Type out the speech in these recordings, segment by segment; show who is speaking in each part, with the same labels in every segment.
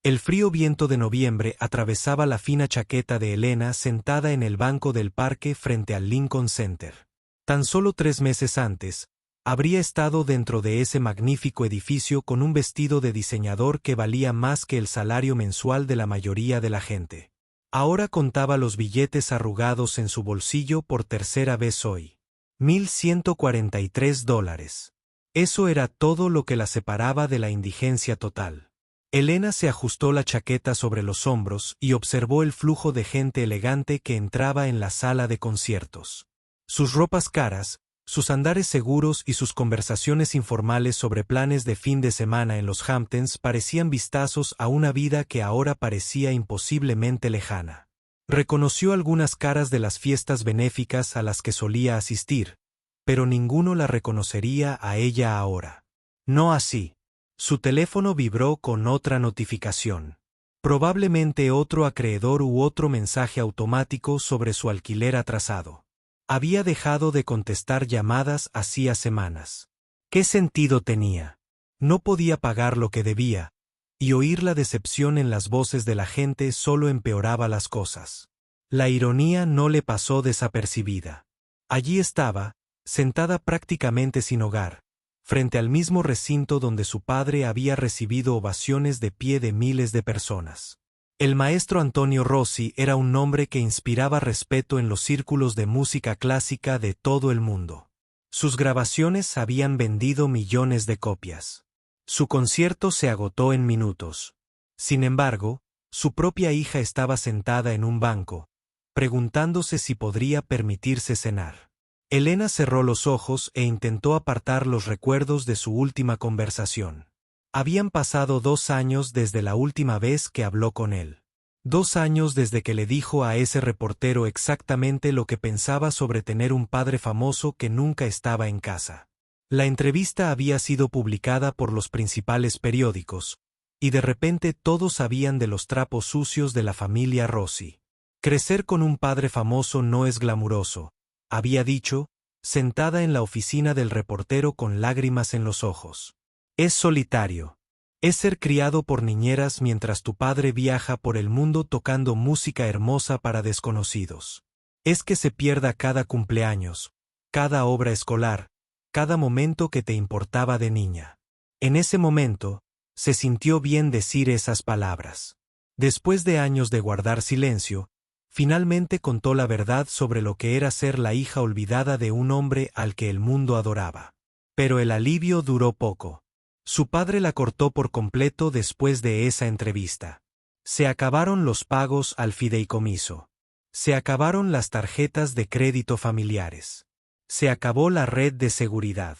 Speaker 1: El frío viento de noviembre atravesaba la fina chaqueta de Elena sentada en el banco del parque frente al Lincoln Center. Tan solo 3 meses antes, habría estado dentro de ese magnífico edificio con un vestido de diseñador que valía más que el salario mensual de la mayoría de la gente. Ahora contaba los billetes arrugados en su bolsillo por tercera vez hoy. $1,143. Eso era todo lo que la separaba de la indigencia total. Elena se ajustó la chaqueta sobre los hombros y observó el flujo de gente elegante que entraba en la sala de conciertos. Sus ropas caras, sus andares seguros y sus conversaciones informales sobre planes de fin de semana en los Hamptons parecían vistazos a una vida que ahora parecía imposiblemente lejana. Reconoció algunas caras de las fiestas benéficas a las que solía asistir, pero ninguno la reconocería a ella ahora. No así. Su teléfono vibró con otra notificación. Probablemente otro acreedor u otro mensaje automático sobre su alquiler atrasado. Había dejado de contestar llamadas hacía semanas. ¿Qué sentido tenía? No podía pagar lo que debía, y oír la decepción en las voces de la gente solo empeoraba las cosas. La ironía no le pasó desapercibida. Allí estaba, sentada prácticamente sin hogar, frente al mismo recinto donde su padre había recibido ovaciones de pie de miles de personas. El maestro Antonio Rossi era un nombre que inspiraba respeto en los círculos de música clásica de todo el mundo. Sus grabaciones habían vendido millones de copias. Su concierto se agotó en minutos. Sin embargo, su propia hija estaba sentada en un banco, preguntándose si podría permitirse cenar. Elena cerró los ojos e intentó apartar los recuerdos de su última conversación. Habían pasado 2 años desde la última vez que habló con él. 2 años desde que le dijo a ese reportero exactamente lo que pensaba sobre tener un padre famoso que nunca estaba en casa. La entrevista había sido publicada por los principales periódicos, y de repente todos sabían de los trapos sucios de la familia Rossi. Crecer con un padre famoso no es glamuroso, había dicho, sentada en la oficina del reportero con lágrimas en los ojos. Es solitario. Es ser criado por niñeras mientras tu padre viaja por el mundo tocando música hermosa para desconocidos. Es que se pierda cada cumpleaños, cada obra escolar, cada momento que te importaba de niña. En ese momento, se sintió bien decir esas palabras. Después de años de guardar silencio, finalmente contó la verdad sobre lo que era ser la hija olvidada de un hombre al que el mundo adoraba. Pero el alivio duró poco. Su padre la cortó por completo después de esa entrevista. Se acabaron los pagos al fideicomiso. Se acabaron las tarjetas de crédito familiares. Se acabó la red de seguridad.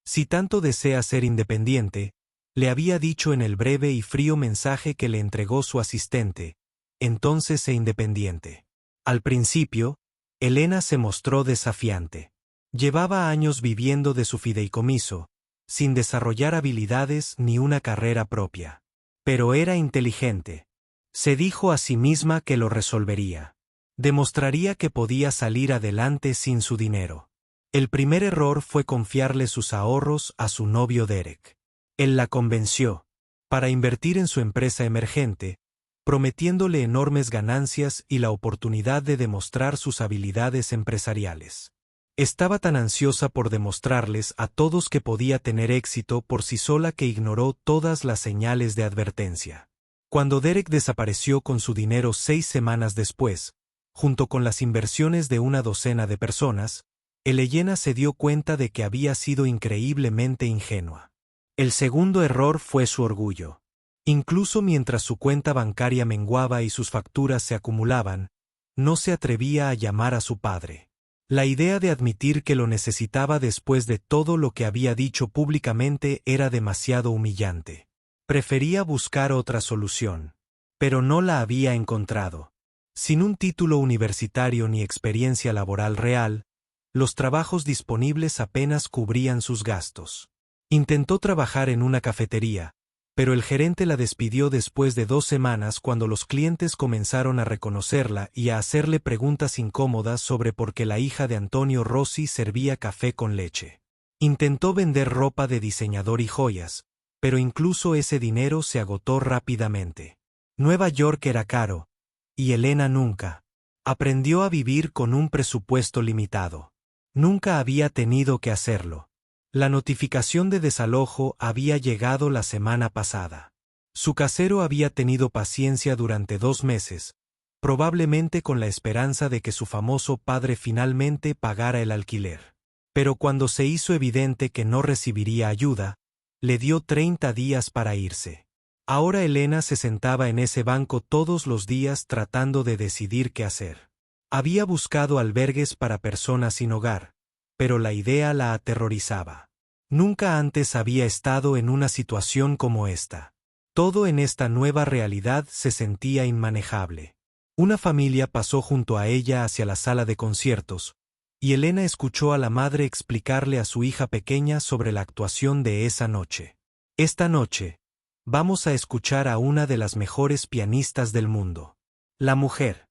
Speaker 1: Si tanto desea ser independiente, le había dicho en el breve y frío mensaje que le entregó su asistente, entonces sé independiente. Al principio, Elena se mostró desafiante. Llevaba años viviendo de su fideicomiso, sin desarrollar habilidades ni una carrera propia. Pero era inteligente. Se dijo a sí misma que lo resolvería. Demostraría que podía salir adelante sin su dinero. El primer error fue confiarle sus ahorros a su novio Derek. Él la convenció para invertir en su empresa emergente, prometiéndole enormes ganancias y la oportunidad de demostrar sus habilidades empresariales. Estaba tan ansiosa por demostrarles a todos que podía tener éxito por sí sola que ignoró todas las señales de advertencia. Cuando Derek desapareció con su dinero 6 semanas después, junto con las inversiones de una docena de personas, Elena se dio cuenta de que había sido increíblemente ingenua. El segundo error fue su orgullo. Incluso mientras su cuenta bancaria menguaba y sus facturas se acumulaban, no se atrevía a llamar a su padre. La idea de admitir que lo necesitaba después de todo lo que había dicho públicamente era demasiado humillante. Prefería buscar otra solución. Pero no la había encontrado. Sin un título universitario ni experiencia laboral real, los trabajos disponibles apenas cubrían sus gastos. Intentó trabajar en una cafetería, pero el gerente la despidió después de 2 semanas cuando los clientes comenzaron a reconocerla y a hacerle preguntas incómodas sobre por qué la hija de Antonio Rossi servía café con leche. Intentó vender ropa de diseñador y joyas, pero incluso ese dinero se agotó rápidamente. Nueva York era caro, y Elena nunca aprendió a vivir con un presupuesto limitado. Nunca había tenido que hacerlo. La notificación de desalojo había llegado la semana pasada. Su casero había tenido paciencia durante 2 meses, probablemente con la esperanza de que su famoso padre finalmente pagara el alquiler. Pero cuando se hizo evidente que no recibiría ayuda, le dio 30 días para irse. Ahora Elena se sentaba en ese banco todos los días tratando de decidir qué hacer. Había buscado albergues para personas sin hogar, pero la idea la aterrorizaba. Nunca antes había estado en una situación como esta. Todo en esta nueva realidad se sentía inmanejable. Una familia pasó junto a ella hacia la sala de conciertos, y Elena escuchó a la madre explicarle a su hija pequeña sobre la actuación de esa noche. Esta noche, vamos a escuchar a una de las mejores pianistas del mundo. La mujer.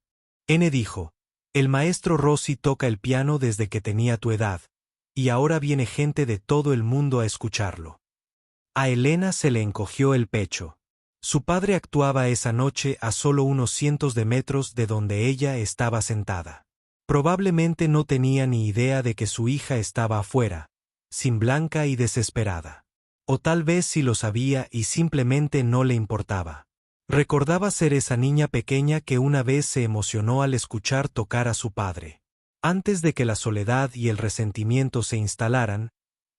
Speaker 1: N dijo, el maestro Rossi toca el piano desde que tenía tu edad, y ahora viene gente de todo el mundo a escucharlo. A Elena se le encogió el pecho. Su padre actuaba esa noche a solo unos cientos de metros de donde ella estaba sentada. Probablemente no tenía ni idea de que su hija estaba afuera, sin Blanca y desesperada. O tal vez sí lo sabía y simplemente no le importaba. Recordaba ser esa niña pequeña que una vez se emocionó al escuchar tocar a su padre. Antes de que la soledad y el resentimiento se instalaran,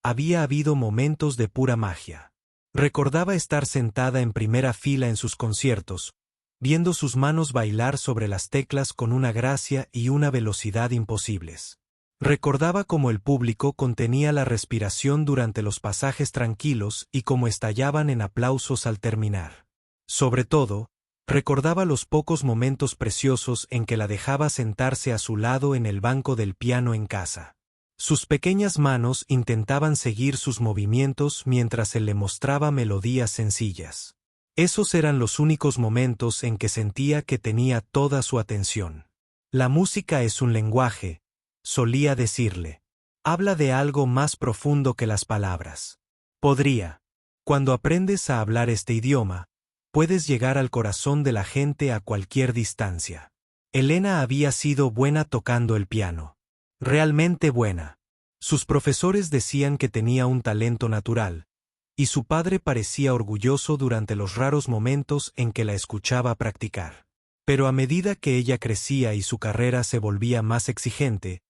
Speaker 1: había habido momentos de pura magia. Recordaba estar sentada en primera fila en sus conciertos, viendo sus manos bailar sobre las teclas con una gracia y una velocidad imposibles. Recordaba cómo el público contenía la respiración durante los pasajes tranquilos y cómo estallaban en aplausos al terminar. Sobre todo, recordaba los pocos momentos preciosos en que la dejaba sentarse a su lado en el banco del piano en casa. Sus pequeñas manos intentaban seguir sus movimientos mientras él le mostraba melodías sencillas. Esos eran los únicos momentos en que sentía que tenía toda su atención. La música es un lenguaje, solía decirle. Habla de algo más profundo que las palabras. Cuando aprendes a hablar este idioma, puedes llegar al corazón de la gente a cualquier distancia. Elena había sido buena tocando el piano. Realmente buena. Sus profesores decían que tenía un talento natural, y su padre parecía orgulloso durante los raros momentos en que la escuchaba practicar. Pero a medida que ella crecía y su carrera se volvía más exigente,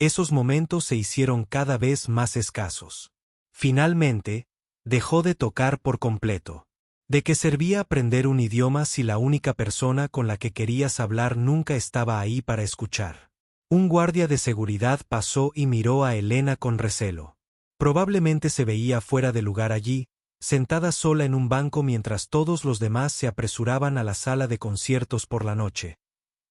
Speaker 1: esos momentos se hicieron cada vez más escasos. Finalmente, dejó de tocar por completo. ¿De qué servía aprender un idioma si la única persona con la que querías hablar nunca estaba ahí para escuchar? Un guardia de seguridad pasó y miró a Elena con recelo. Probablemente se veía fuera de lugar allí, sentada sola en un banco mientras todos los demás se apresuraban a la sala de conciertos por la noche,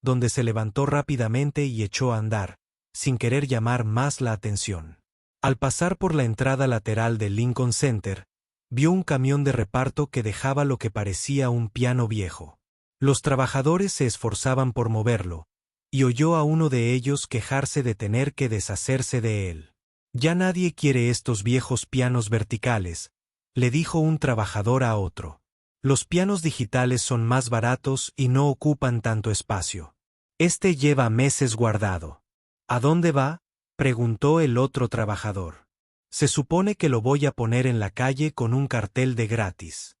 Speaker 1: donde se levantó rápidamente y echó a andar, sin querer llamar más la atención. Al pasar por la entrada lateral del Lincoln Center, vio un camión de reparto que dejaba lo que parecía un piano viejo. Los trabajadores se esforzaban por moverlo, y oyó a uno de ellos quejarse de tener que deshacerse de él. Ya nadie quiere estos viejos pianos verticales, le dijo un trabajador a otro. Los pianos digitales son más baratos y no ocupan tanto espacio. Este lleva meses guardado. ¿A dónde va?, preguntó el otro trabajador. Se supone que lo voy a poner en la calle con un cartel de gratis.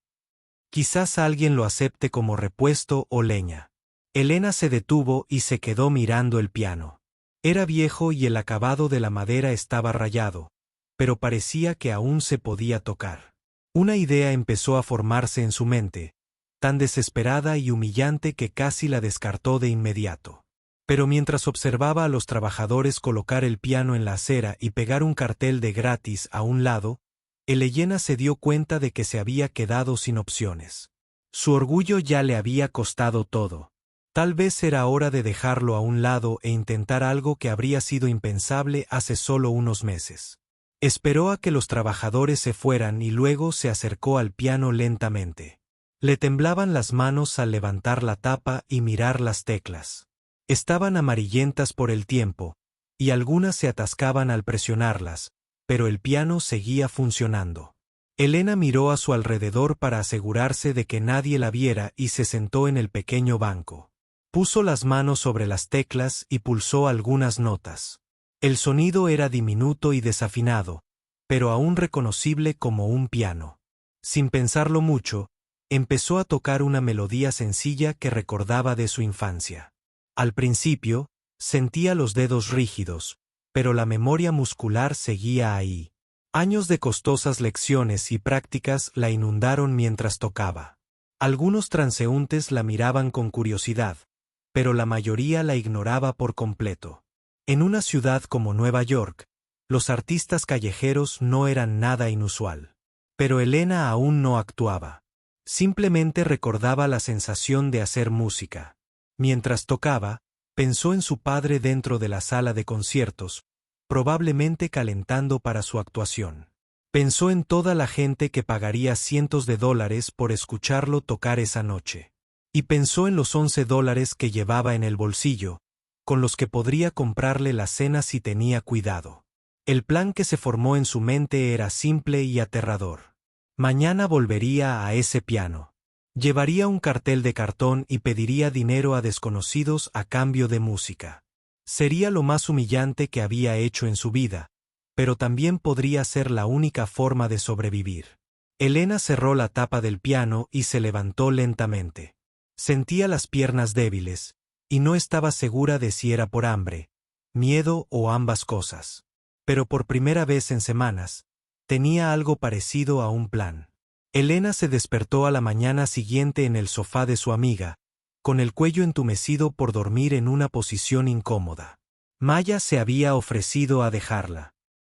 Speaker 1: Quizás alguien lo acepte como repuesto o leña. Elena se detuvo y se quedó mirando el piano. Era viejo y el acabado de la madera estaba rayado, pero parecía que aún se podía tocar. Una idea empezó a formarse en su mente, tan desesperada y humillante que casi la descartó de inmediato. Pero mientras observaba a los trabajadores colocar el piano en la acera y pegar un cartel de gratis a un lado, Elena se dio cuenta de que se había quedado sin opciones. Su orgullo ya le había costado todo. Tal vez era hora de dejarlo a un lado e intentar algo que habría sido impensable hace solo unos meses. Esperó a que los trabajadores se fueran y luego se acercó al piano lentamente. Le temblaban las manos al levantar la tapa y mirar las teclas. Estaban amarillentas por el tiempo, y algunas se atascaban al presionarlas, pero el piano seguía funcionando. Elena miró a su alrededor para asegurarse de que nadie la viera y se sentó en el pequeño banco. Puso las manos sobre las teclas y pulsó algunas notas. El sonido era diminuto y desafinado, pero aún reconocible como un piano. Sin pensarlo mucho, empezó a tocar una melodía sencilla que recordaba de su infancia. Al principio, sentía los dedos rígidos, pero la memoria muscular seguía ahí. Años de costosas lecciones y prácticas la inundaron mientras tocaba. Algunos transeúntes la miraban con curiosidad, pero la mayoría la ignoraba por completo. En una ciudad como Nueva York, los artistas callejeros no eran nada inusual. Pero Elena aún no actuaba. Simplemente recordaba la sensación de hacer música. Mientras tocaba, pensó en su padre dentro de la sala de conciertos, probablemente calentando para su actuación. Pensó en toda la gente que pagaría cientos de dólares por escucharlo tocar esa noche. Y pensó en los $11 que llevaba en el bolsillo, con los que podría comprarle la cena si tenía cuidado. El plan que se formó en su mente era simple y aterrador. Mañana volvería a ese piano. Llevaría un cartel de cartón y pediría dinero a desconocidos a cambio de música. Sería lo más humillante que había hecho en su vida, pero también podría ser la única forma de sobrevivir. Elena cerró la tapa del piano y se levantó lentamente. Sentía las piernas débiles, y no estaba segura de si era por hambre, miedo o ambas cosas. Pero por primera vez en semanas, tenía algo parecido a un plan. Elena se despertó a la mañana siguiente en el sofá de su amiga, con el cuello entumecido por dormir en una posición incómoda. Maya se había ofrecido a dejarla.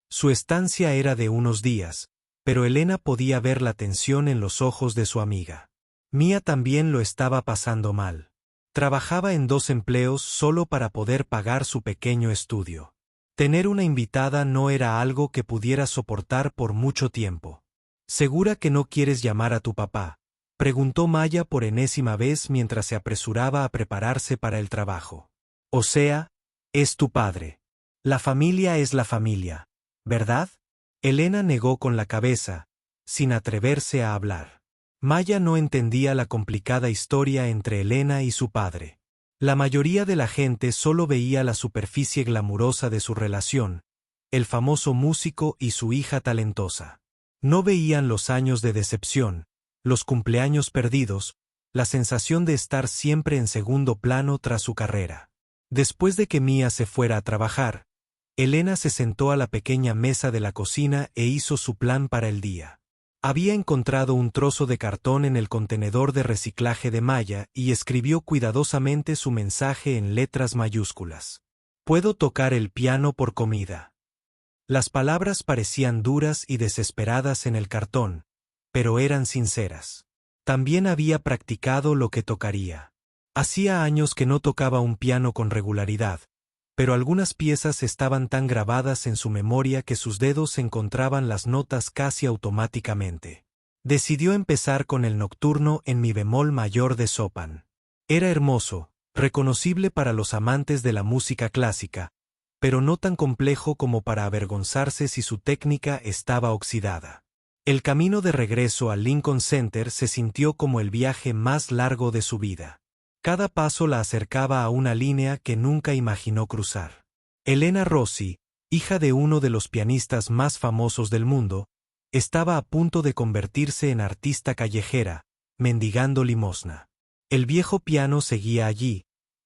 Speaker 1: Su estancia era de unos días, pero Elena podía ver la tensión en los ojos de su amiga. Mía también lo estaba pasando mal. Trabajaba en 2 empleos solo para poder pagar su pequeño estudio. Tener una invitada no era algo que pudiera soportar por mucho tiempo. ¿Segura que no quieres llamar a tu papá?, preguntó Maya por enésima vez mientras se apresuraba a prepararse para el trabajo. O sea, es tu padre. La familia es la familia, ¿verdad? Elena negó con la cabeza, sin atreverse a hablar. Maya no entendía la complicada historia entre Elena y su padre. La mayoría de la gente solo veía la superficie glamurosa de su relación, el famoso músico y su hija talentosa. No veían los años de decepción, los cumpleaños perdidos, la sensación de estar siempre en segundo plano tras su carrera. Después de que Mía se fuera a trabajar, Elena se sentó a la pequeña mesa de la cocina e hizo su plan para el día. Había encontrado un trozo de cartón en el contenedor de reciclaje de Maya y escribió cuidadosamente su mensaje en letras mayúsculas. Puedo tocar el piano por comida. Las palabras parecían duras y desesperadas en el cartón, pero eran sinceras. También había practicado lo que tocaría. Hacía años que no tocaba un piano con regularidad, pero algunas piezas estaban tan grabadas en su memoria que sus dedos encontraban las notas casi automáticamente. Decidió empezar con el nocturno en mi bemol mayor de Chopin. Era hermoso, reconocible para los amantes de la música clásica, pero no tan complejo como para avergonzarse si su técnica estaba oxidada. El camino de regreso al Lincoln Center se sintió como el viaje más largo de su vida. Cada paso la acercaba a una línea que nunca imaginó cruzar. Elena Rossi, hija de uno de los pianistas más famosos del mundo, estaba a punto de convertirse en artista callejera, mendigando limosna. El viejo piano seguía allí,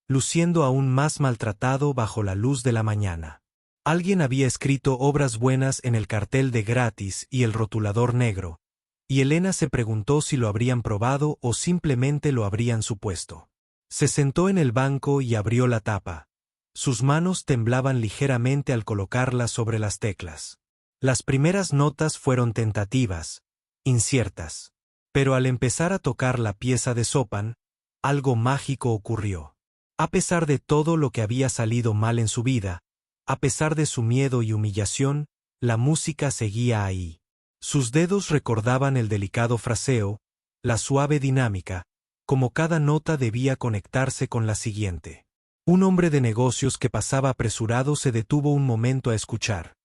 Speaker 1: luciendo aún más maltratado bajo la luz de la mañana. Alguien había escrito obras buenas en el cartel de gratis y el rotulador negro, y Elena se preguntó si lo habrían probado o simplemente lo habrían supuesto. Se sentó en el banco y abrió la tapa. Sus manos temblaban ligeramente al colocarlas sobre las teclas. Las primeras notas fueron tentativas, inciertas. Pero al empezar a tocar la pieza de Chopin, algo mágico ocurrió. A pesar de todo lo que había salido mal en su vida, a pesar de su miedo y humillación, la música seguía ahí. Sus dedos recordaban el delicado fraseo, la suave dinámica, como cada nota debía conectarse con la siguiente. Un hombre de negocios que pasaba apresurado se detuvo un momento a escuchar.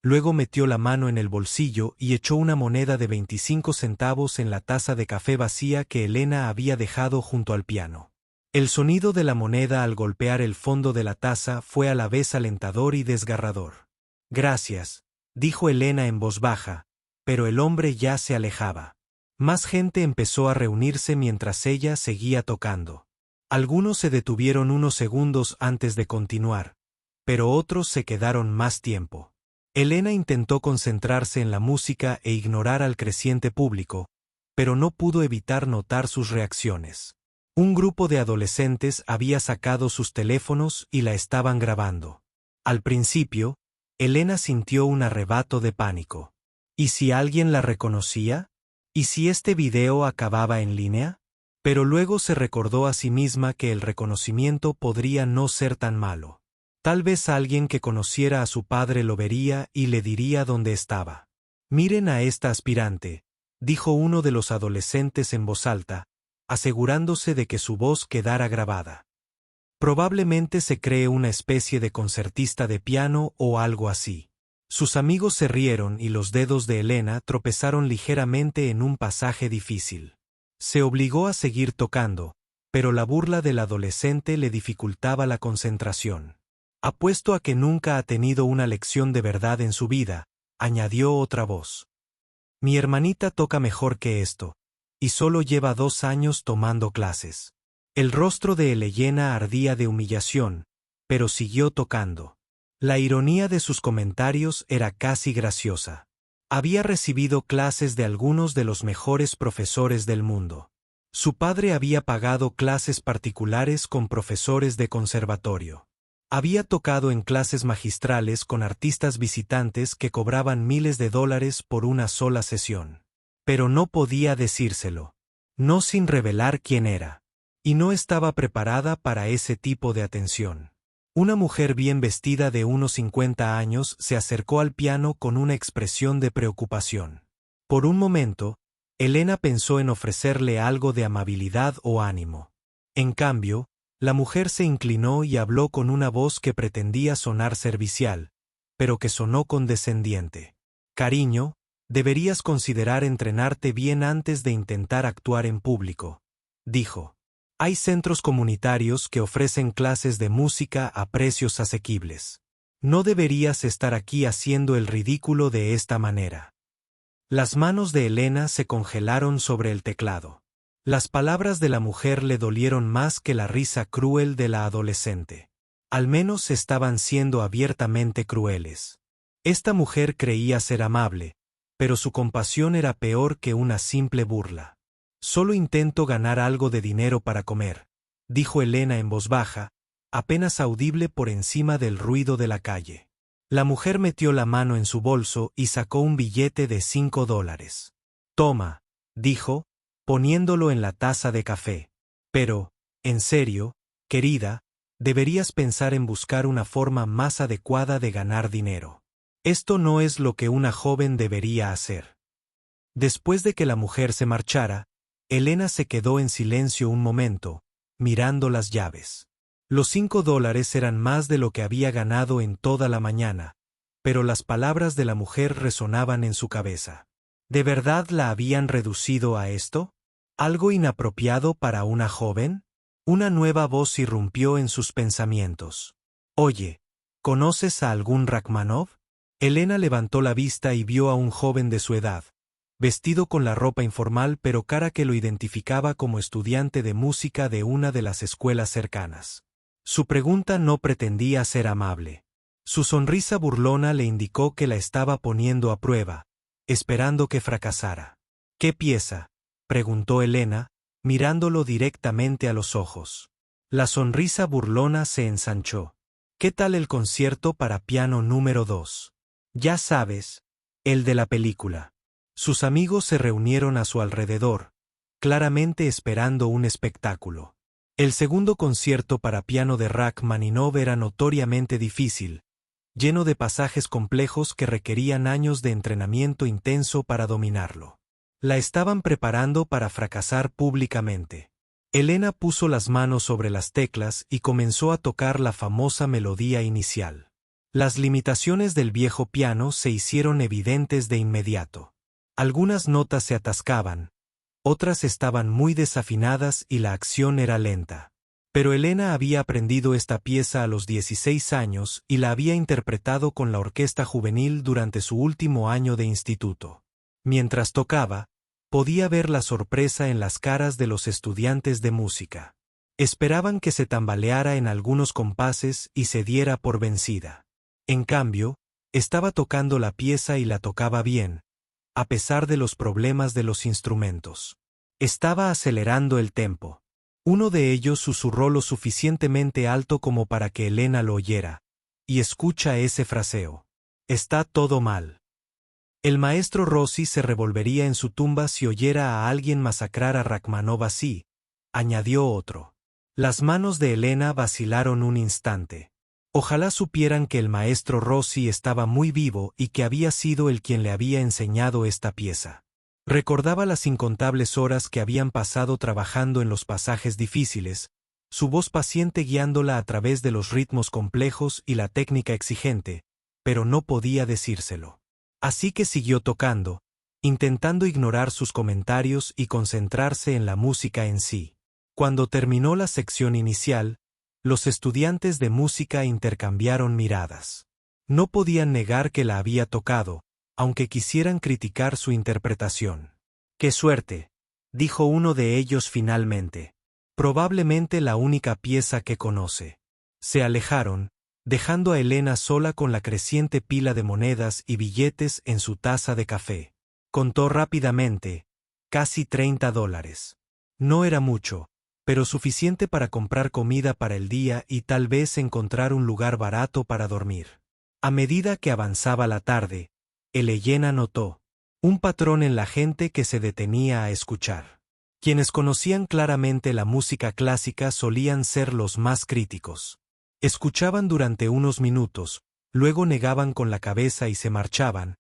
Speaker 1: Luego metió la mano en el bolsillo y echó una moneda de 25 centavos en la taza de café vacía que Elena había dejado junto al piano. El sonido de la moneda al golpear el fondo de la taza fue a la vez alentador y desgarrador. «Gracias», dijo Elena en voz baja, pero el hombre ya se alejaba. Más gente empezó a reunirse mientras ella seguía tocando. Algunos se detuvieron unos segundos antes de continuar, pero otros se quedaron más tiempo. Elena intentó concentrarse en la música e ignorar al creciente público, pero no pudo evitar notar sus reacciones. Un grupo de adolescentes había sacado sus teléfonos y la estaban grabando. Al principio, Elena sintió un arrebato de pánico. ¿Y si alguien la reconocía? ¿Y si este video acababa en línea? Pero luego se recordó a sí misma que el reconocimiento podría no ser tan malo. Tal vez alguien que conociera a su padre lo vería y le diría dónde estaba. «Miren a esta aspirante», dijo uno de los adolescentes en voz alta, asegurándose de que su voz quedara grabada. Probablemente se cree una especie de concertista de piano o algo así. Sus amigos se rieron y los dedos de Elena tropezaron ligeramente en un pasaje difícil. Se obligó a seguir tocando, pero la burla del adolescente le dificultaba la concentración. «Apuesto a que nunca ha tenido una lección de verdad en su vida», añadió otra voz. «Mi hermanita toca mejor que esto, y solo lleva 2 años tomando clases». El rostro de Elena ardía de humillación, pero siguió tocando. La ironía de sus comentarios era casi graciosa. Había recibido clases de algunos de los mejores profesores del mundo. Su padre había pagado clases particulares con profesores de conservatorio. Había tocado en clases magistrales con artistas visitantes que cobraban miles de dólares por una sola sesión. Pero no podía decírselo. No sin revelar quién era. Y no estaba preparada para ese tipo de atención. Una mujer bien vestida de unos 50 años se acercó al piano con una expresión de preocupación. Por un momento, Elena pensó en ofrecerle algo de amabilidad o ánimo. En cambio, la mujer se inclinó y habló con una voz que pretendía sonar servicial, pero que sonó condescendiente. «Cariño, deberías considerar entrenarte bien antes de intentar actuar en público», dijo. «Hay centros comunitarios que ofrecen clases de música a precios asequibles. No deberías estar aquí haciendo el ridículo de esta manera». Las manos de Elena se congelaron sobre el teclado. Las palabras de la mujer le dolieron más que la risa cruel de la adolescente. Al menos estaban siendo abiertamente crueles. Esta mujer creía ser amable, pero su compasión era peor que una simple burla. «Solo intento ganar algo de dinero para comer», dijo Elena en voz baja, apenas audible por encima del ruido de la calle. La mujer metió la mano en su bolso y sacó un billete de $5. «Toma», dijo, poniéndolo en la taza de café. «Pero, en serio, querida, deberías pensar en buscar una forma más adecuada de ganar dinero. Esto no es lo que una joven debería hacer». Después de que la mujer se marchara, Elena se quedó en silencio un momento, mirando las llaves. Los $5 eran más de lo que había ganado en toda la mañana, pero las palabras de la mujer resonaban en su cabeza. ¿De verdad la habían reducido a esto? ¿Algo inapropiado para una joven? Una nueva voz irrumpió en sus pensamientos. «Oye, ¿conoces a algún Rachmanov?» Elena levantó la vista y vio a un joven de su edad, vestido con la ropa informal pero cara que lo identificaba como estudiante de música de una de las escuelas cercanas. Su pregunta no pretendía ser amable. Su sonrisa burlona le indicó que la estaba poniendo a prueba, esperando que fracasara. «¿Qué pieza?», preguntó Elena, mirándolo directamente a los ojos. La sonrisa burlona se ensanchó. «¿Qué tal el concierto para piano número 2? Ya sabes, el de la película». Sus amigos se reunieron a su alrededor, claramente esperando un espectáculo. El segundo concierto para piano de Rachmaninoff era notoriamente difícil, lleno de pasajes complejos que requerían años de entrenamiento intenso para dominarlo. La estaban preparando para fracasar públicamente. Elena puso las manos sobre las teclas y comenzó a tocar la famosa melodía inicial. Las limitaciones del viejo piano se hicieron evidentes de inmediato. Algunas notas se atascaban, otras estaban muy desafinadas y la acción era lenta. Pero Elena había aprendido esta pieza a los 16 años y la había interpretado con la orquesta juvenil durante su último año de instituto. Mientras tocaba, podía ver la sorpresa en las caras de los estudiantes de música. Esperaban que se tambaleara en algunos compases y se diera por vencida. En cambio, estaba tocando la pieza y la tocaba bien, a pesar de los problemas de los instrumentos. Estaba acelerando el tempo. Uno de ellos susurró lo suficientemente alto como para que Elena lo oyera. Y escucha ese fraseo. Está todo mal. El maestro Rossi se revolvería en su tumba si oyera a alguien masacrar a Rachmaninoff así, añadió otro. Las manos de Elena vacilaron un instante. Ojalá supieran que el maestro Rossi estaba muy vivo y que había sido él quien le había enseñado esta pieza. Recordaba las incontables horas que habían pasado trabajando en los pasajes difíciles, su voz paciente guiándola a través de los ritmos complejos y la técnica exigente, pero no podía decírselo. Así que siguió tocando, intentando ignorar sus comentarios y concentrarse en la música en sí. Cuando terminó la sección inicial, los estudiantes de música intercambiaron miradas. No podían negar que la había tocado, aunque quisieran criticar su interpretación. ¡Qué suerte!, dijo uno de ellos finalmente. Probablemente la única pieza que conoce. Se alejaron, dejando a Elena sola con la creciente pila de monedas y billetes en su taza de café. Contó rápidamente, casi $30. No era mucho, pero suficiente para comprar comida para el día y tal vez encontrar un lugar barato para dormir. A medida que avanzaba la tarde, Elena notó un patrón en la gente que se detenía a escuchar. Quienes conocían claramente la música clásica solían ser los más críticos. Escuchaban durante unos minutos, luego negaban con la cabeza y se marchaban,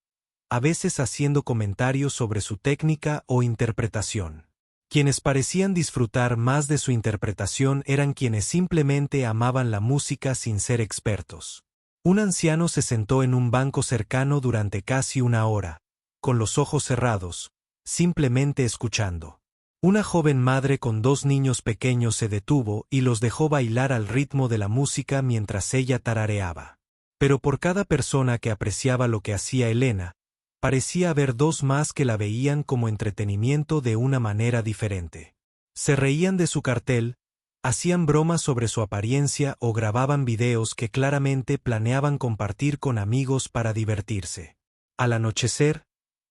Speaker 1: a veces haciendo comentarios sobre su técnica o interpretación. Quienes parecían disfrutar más de su interpretación eran quienes simplemente amaban la música sin ser expertos. Un anciano se sentó en un banco cercano durante casi una hora, con los ojos cerrados, simplemente escuchando. Una joven madre con 2 niños pequeños se detuvo y los dejó bailar al ritmo de la música mientras ella tarareaba. Pero por cada persona que apreciaba lo que hacía Elena, parecía haber 2 más que la veían como entretenimiento de una manera diferente. Se reían de su cartel, hacían bromas sobre su apariencia o grababan videos que claramente planeaban compartir con amigos para divertirse. Al anochecer,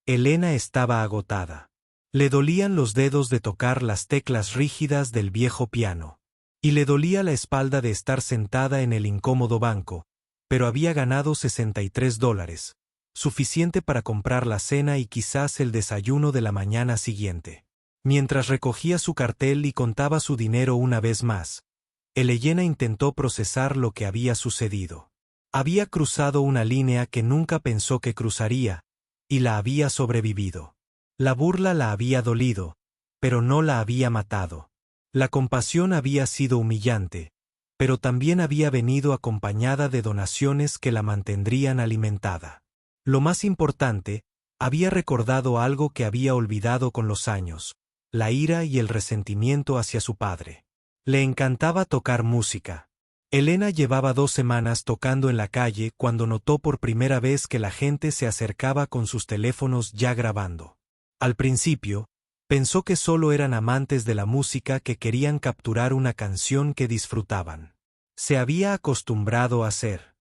Speaker 1: Elena estaba agotada. Le dolían los dedos de tocar las teclas rígidas del viejo piano. Y le dolía la espalda de estar sentada en el incómodo banco, pero había ganado $63, suficiente para comprar la cena y quizás el desayuno de la mañana siguiente. Mientras recogía su cartel y contaba su dinero una vez más, Elena intentó procesar lo que había sucedido. Había cruzado una línea que nunca pensó que cruzaría, y la había sobrevivido. La burla la había dolido, pero no la había matado. La compasión había sido humillante, pero también había venido acompañada de donaciones que la mantendrían alimentada. Lo más importante, había recordado algo que había olvidado con los años: la ira y el resentimiento hacia su padre. Le encantaba tocar música. Elena llevaba 2 semanas tocando en la calle cuando notó por primera vez que la gente se acercaba con sus teléfonos ya grabando. Al principio, pensó que solo eran amantes de la música que querían capturar una canción que disfrutaban. Se había acostumbrado a hacer.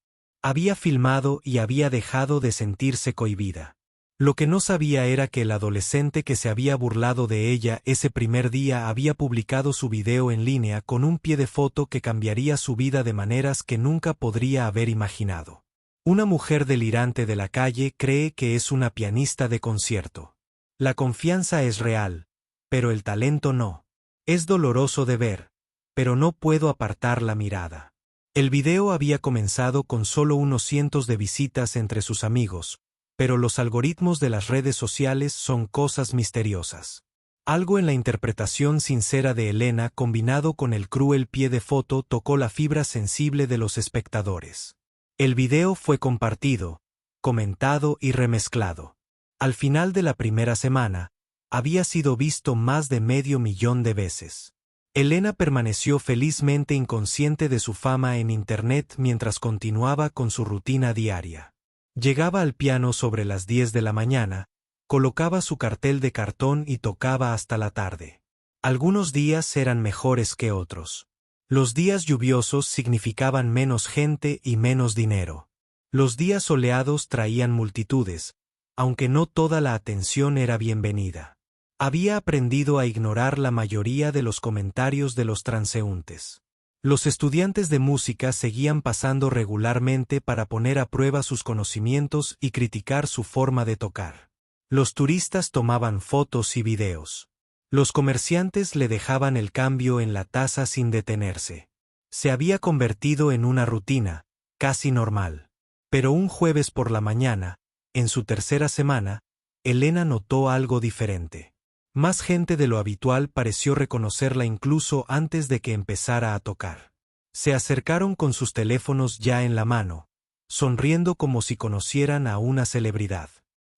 Speaker 1: Había filmado y había dejado de sentirse cohibida. Lo que no sabía era que el adolescente que se había burlado de ella ese primer día había publicado su video en línea con un pie de foto que cambiaría su vida de maneras que nunca podría haber imaginado. Una mujer delirante de la calle cree que es una pianista de concierto. La confianza es real, pero el talento no. Es doloroso de ver, pero no puedo apartar la mirada. El video había comenzado con solo unos cientos de visitas entre sus amigos, pero los algoritmos de las redes sociales son cosas misteriosas. Algo en la interpretación sincera de Elena combinado con el cruel pie de foto tocó la fibra sensible de los espectadores. El video fue compartido, comentado y remezclado. Al final de la primera semana, había sido visto más de 500.000 de veces. Elena permaneció felizmente inconsciente de su fama en Internet mientras continuaba con su rutina diaria. Llegaba al piano sobre las 10 de la mañana, colocaba su cartel de cartón y tocaba hasta la tarde. Algunos días eran mejores que otros. Los días lluviosos significaban menos gente y menos dinero. Los días soleados traían multitudes, aunque no toda la atención era bienvenida. Había aprendido a ignorar la mayoría de los comentarios de los transeúntes. Los estudiantes de música seguían pasando regularmente para poner a prueba sus conocimientos y criticar su forma de tocar. Los turistas tomaban fotos y videos. Los comerciantes le dejaban el cambio en la taza sin detenerse. Se había convertido en una rutina, casi normal. Pero un jueves por la mañana, en su tercera semana, Elena notó algo diferente. Más gente de lo habitual pareció reconocerla incluso antes de que empezara a tocar. Se acercaron con sus teléfonos ya en la mano, sonriendo como si conocieran a una celebridad.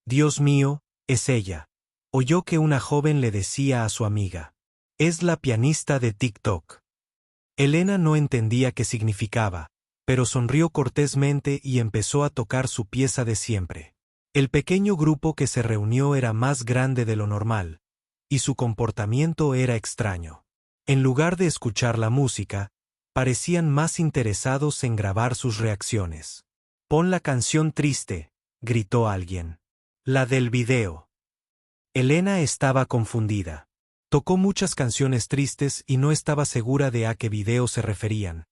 Speaker 1: «Dios mío, es ella», oyó que una joven le decía a su amiga. «Es la pianista de TikTok». Elena no entendía qué significaba, pero sonrió cortésmente y empezó a tocar su pieza de siempre. El pequeño grupo que se reunió era más grande de lo normal, y su comportamiento era extraño. En lugar de escuchar la música, parecían más interesados en grabar sus reacciones. «Pon la canción triste», gritó alguien. «La del video». Elena estaba confundida. Tocó muchas canciones tristes y no estaba segura de a qué video se referían,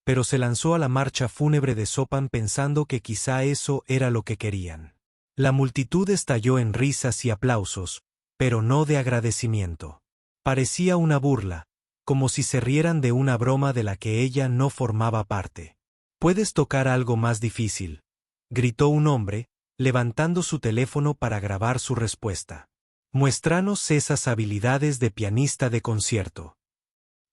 Speaker 1: pero se lanzó a la marcha fúnebre de Chopin pensando que quizá eso era lo que querían. La multitud estalló en risas y aplausos, pero no de agradecimiento. Parecía una burla, como si se rieran de una broma de la que ella no formaba parte. «¿Puedes tocar algo más difícil?», gritó un hombre, levantando su teléfono para grabar su respuesta. «Muéstranos esas habilidades de pianista de concierto».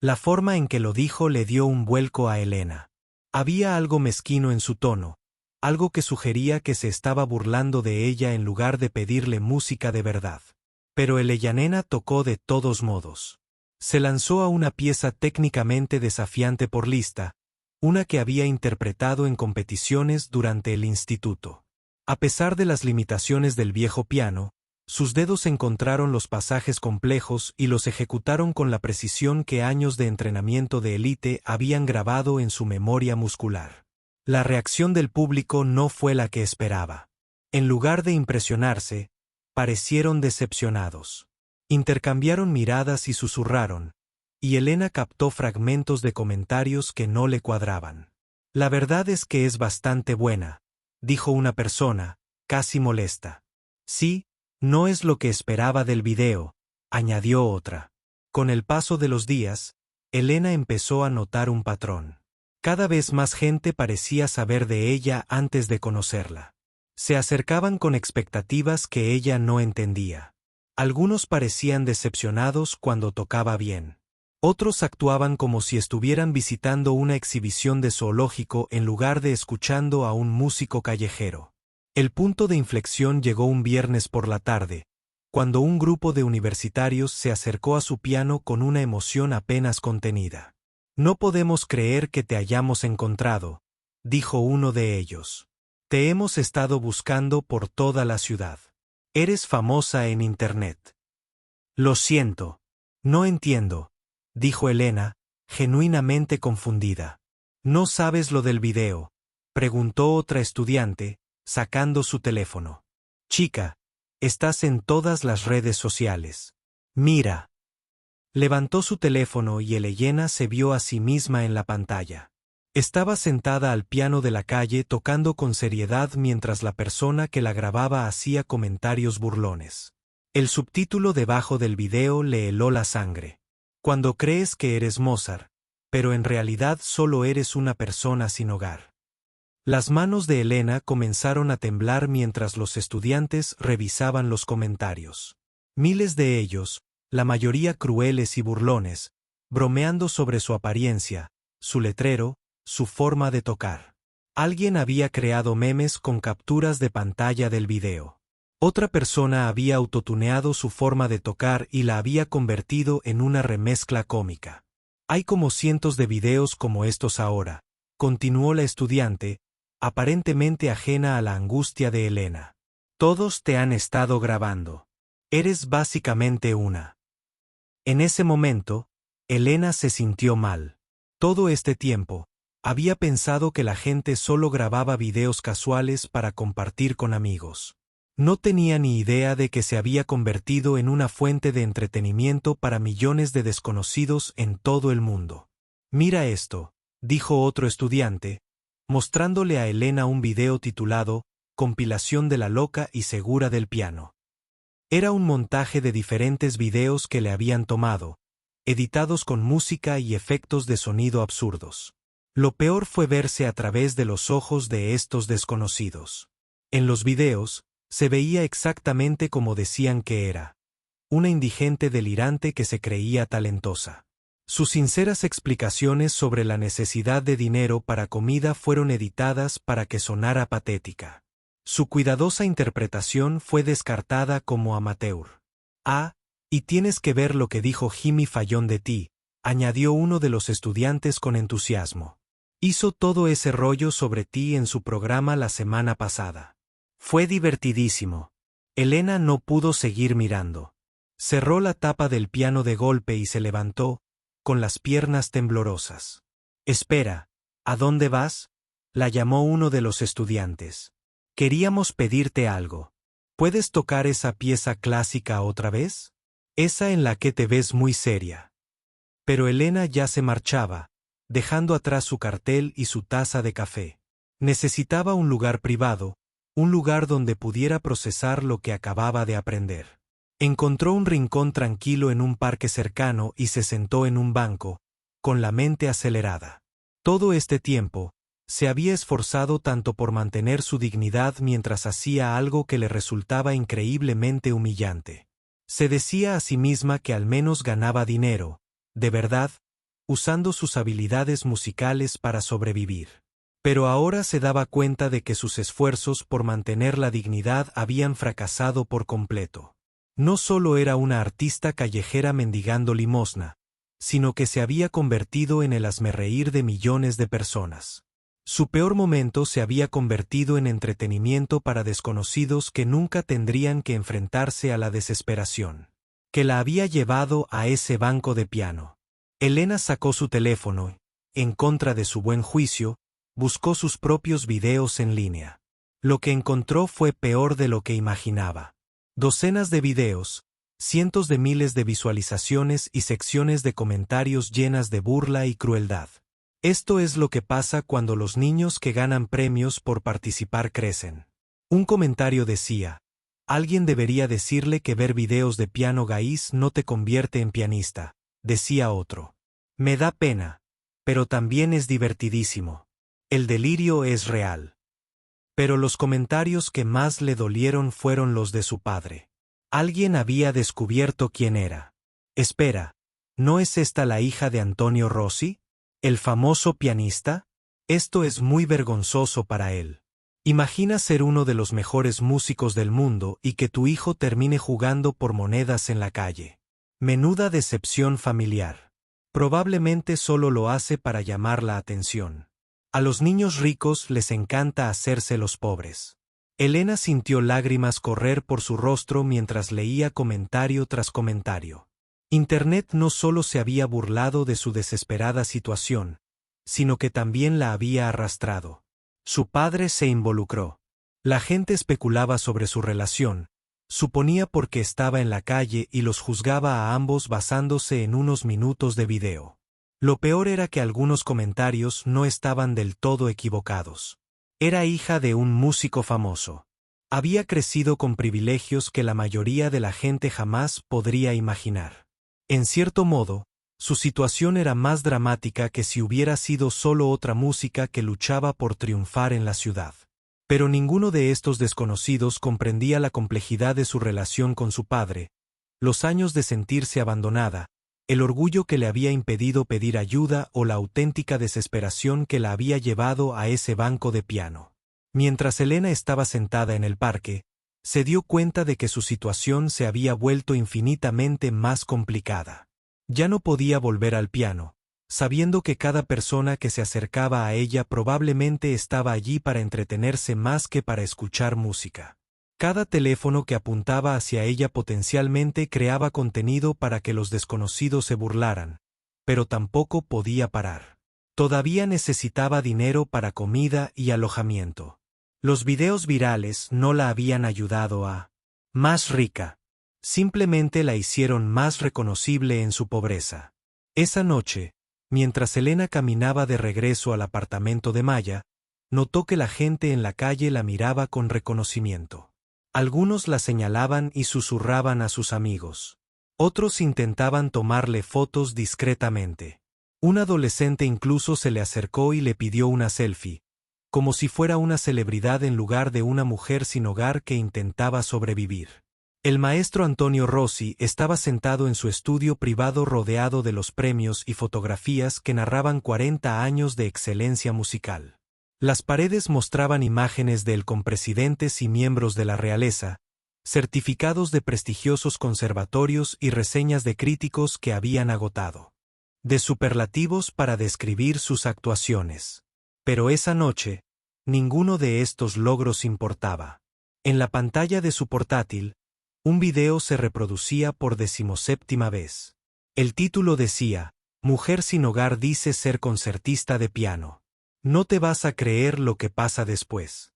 Speaker 1: La forma en que lo dijo le dio un vuelco a Elena. Había algo mezquino en su tono, algo que sugería que se estaba burlando de ella en lugar de pedirle música de verdad. Pero Elena tocó de todos modos. Se lanzó a una pieza técnicamente desafiante por lista, una que había interpretado en competiciones durante el instituto. A pesar de las limitaciones del viejo piano, sus dedos encontraron los pasajes complejos y los ejecutaron con la precisión que años de entrenamiento de élite habían grabado en su memoria muscular. La reacción del público no fue la que esperaba. En lugar de impresionarse, parecieron decepcionados. Intercambiaron miradas y susurraron, y Elena captó fragmentos de comentarios que no le cuadraban. «La verdad es que es bastante buena», dijo una persona, casi molesta. «Sí, no es lo que esperaba del video», añadió otra. Con el paso de los días, Elena empezó a notar un patrón. Cada vez más gente parecía saber de ella antes de conocerla. Se acercaban con expectativas que ella no entendía. Algunos parecían decepcionados cuando tocaba bien. Otros actuaban como si estuvieran visitando una exhibición de zoológico en lugar de escuchando a un músico callejero. El punto de inflexión llegó un viernes por la tarde, cuando un grupo de universitarios se acercó a su piano con una emoción apenas contenida. «No podemos creer que te hayamos encontrado», dijo uno de ellos. «Te hemos estado buscando por toda la ciudad. Eres famosa en Internet». «Lo siento. No entiendo», dijo Elena, genuinamente confundida. «¿No sabes lo del video?», preguntó otra estudiante, sacando su teléfono. «Chica, estás en todas las redes sociales. Mira». Levantó su teléfono y Elena se vio a sí misma en la pantalla. Estaba sentada al piano de la calle tocando con seriedad mientras la persona que la grababa hacía comentarios burlones. El subtítulo debajo del video le heló la sangre. «Cuando crees que eres Mozart, pero en realidad solo eres una persona sin hogar». Las manos de Elena comenzaron a temblar mientras los estudiantes revisaban los comentarios. Miles de ellos, la mayoría crueles y burlones, bromeando sobre su apariencia, su letrero, su forma de tocar. Alguien había creado memes con capturas de pantalla del video. Otra persona había autotuneado su forma de tocar y la había convertido en una remezcla cómica. Hay como cientos de videos como estos ahora, continuó la estudiante, aparentemente ajena a la angustia de Elena. Todos te han estado grabando. Eres básicamente una. En ese momento, Elena se sintió mal. Todo este tiempo, había pensado que la gente solo grababa videos casuales para compartir con amigos. No tenía ni idea de que se había convertido en una fuente de entretenimiento para millones de desconocidos en todo el mundo. Mira esto, dijo otro estudiante, mostrándole a Elena un video titulado Compilación de la loca y segura del piano. Era un montaje de diferentes videos que le habían tomado, editados con música y efectos de sonido absurdos. Lo peor fue verse a través de los ojos de estos desconocidos. En los videos, se veía exactamente como decían que era. Una indigente delirante que se creía talentosa. Sus sinceras explicaciones sobre la necesidad de dinero para comida fueron editadas para que sonara patética. Su cuidadosa interpretación fue descartada como amateur. Ah, y tienes que ver lo que dijo Jimmy Fallon de ti, añadió uno de los estudiantes con entusiasmo. Hizo todo ese rollo sobre ti en su programa la semana pasada. Fue divertidísimo. Elena no pudo seguir mirando. Cerró la tapa del piano de golpe y se levantó, con las piernas temblorosas. Espera, ¿a dónde vas? La llamó uno de los estudiantes. Queríamos pedirte algo. ¿Puedes tocar esa pieza clásica otra vez? Esa en la que te ves muy seria. Pero Elena ya se marchaba, dejando atrás su cartel y su taza de café. Necesitaba un lugar privado, un lugar donde pudiera procesar lo que acababa de aprender. Encontró un rincón tranquilo en un parque cercano y se sentó en un banco, con la mente acelerada. Todo este tiempo, se había esforzado tanto por mantener su dignidad mientras hacía algo que le resultaba increíblemente humillante. Se decía a sí misma que al menos ganaba dinero, de verdad, usando sus habilidades musicales para sobrevivir. Pero ahora se daba cuenta de que sus esfuerzos por mantener la dignidad habían fracasado por completo. No solo era una artista callejera mendigando limosna, sino que se había convertido en el hazmerreír de millones de personas. Su peor momento se había convertido en entretenimiento para desconocidos que nunca tendrían que enfrentarse a la desesperación que la había llevado a ese banco de piano. Elena sacó su teléfono, en contra de su buen juicio, buscó sus propios videos en línea. Lo que encontró fue peor de lo que imaginaba. Docenas de videos, cientos de miles de visualizaciones y secciones de comentarios llenas de burla y crueldad. Esto es lo que pasa cuando los niños que ganan premios por participar crecen. Un comentario decía, alguien debería decirle que ver videos de piano gaís no te convierte en pianista, decía otro. Me da pena, pero también es divertidísimo. El delirio es real. Pero los comentarios que más le dolieron fueron los de su padre. Alguien había descubierto quién era. Espera, ¿no es esta la hija de Antonio Rossi? ¿El famoso pianista? Esto es muy vergonzoso para él. Imagina ser uno de los mejores músicos del mundo y que tu hijo termine jugando por monedas en la calle. Menuda decepción familiar. Probablemente solo lo hace para llamar la atención. A los niños ricos les encanta hacerse los pobres. Elena sintió lágrimas correr por su rostro mientras leía comentario tras comentario. Internet no solo se había burlado de su desesperada situación, sino que también la había arrastrado. Su padre se involucró. La gente especulaba sobre su relación, suponía porque estaba en la calle y los juzgaba a ambos basándose en unos minutos de video. Lo peor era que algunos comentarios no estaban del todo equivocados. Era hija de un músico famoso. Había crecido con privilegios que la mayoría de la gente jamás podría imaginar. En cierto modo, su situación era más dramática que si hubiera sido solo otra música que luchaba por triunfar en la ciudad. Pero ninguno de estos desconocidos comprendía la complejidad de su relación con su padre, los años de sentirse abandonada, el orgullo que le había impedido pedir ayuda o la auténtica desesperación que la había llevado a ese banco de piano. Mientras Elena estaba sentada en el parque, se dio cuenta de que su situación se había vuelto infinitamente más complicada. Ya no podía volver al piano, sabiendo que cada persona que se acercaba a ella probablemente estaba allí para entretenerse más que para escuchar música. Cada teléfono que apuntaba hacia ella potencialmente creaba contenido para que los desconocidos se burlaran, pero tampoco podía parar. Todavía necesitaba dinero para comida y alojamiento. Los videos virales no la habían ayudado a más rica. Simplemente la hicieron más reconocible en su pobreza. Esa noche, mientras Elena caminaba de regreso al apartamento de Maya, notó que la gente en la calle la miraba con reconocimiento. Algunos la señalaban y susurraban a sus amigos. Otros intentaban tomarle fotos discretamente. Un adolescente incluso se le acercó y le pidió una selfie, como si fuera una celebridad en lugar de una mujer sin hogar que intentaba sobrevivir. El maestro Antonio Rossi estaba sentado en su estudio privado rodeado de los premios y fotografías que narraban 40 años de excelencia musical. Las paredes mostraban imágenes de él con presidentes y miembros de la realeza, certificados de prestigiosos conservatorios y reseñas de críticos que habían agotado. De superlativos para describir sus actuaciones. Pero esa noche, ninguno de estos logros importaba. En la pantalla de su portátil, un video se reproducía por 17ª vez. El título decía, Mujer sin hogar dice ser concertista de piano. No te vas a creer lo que pasa después.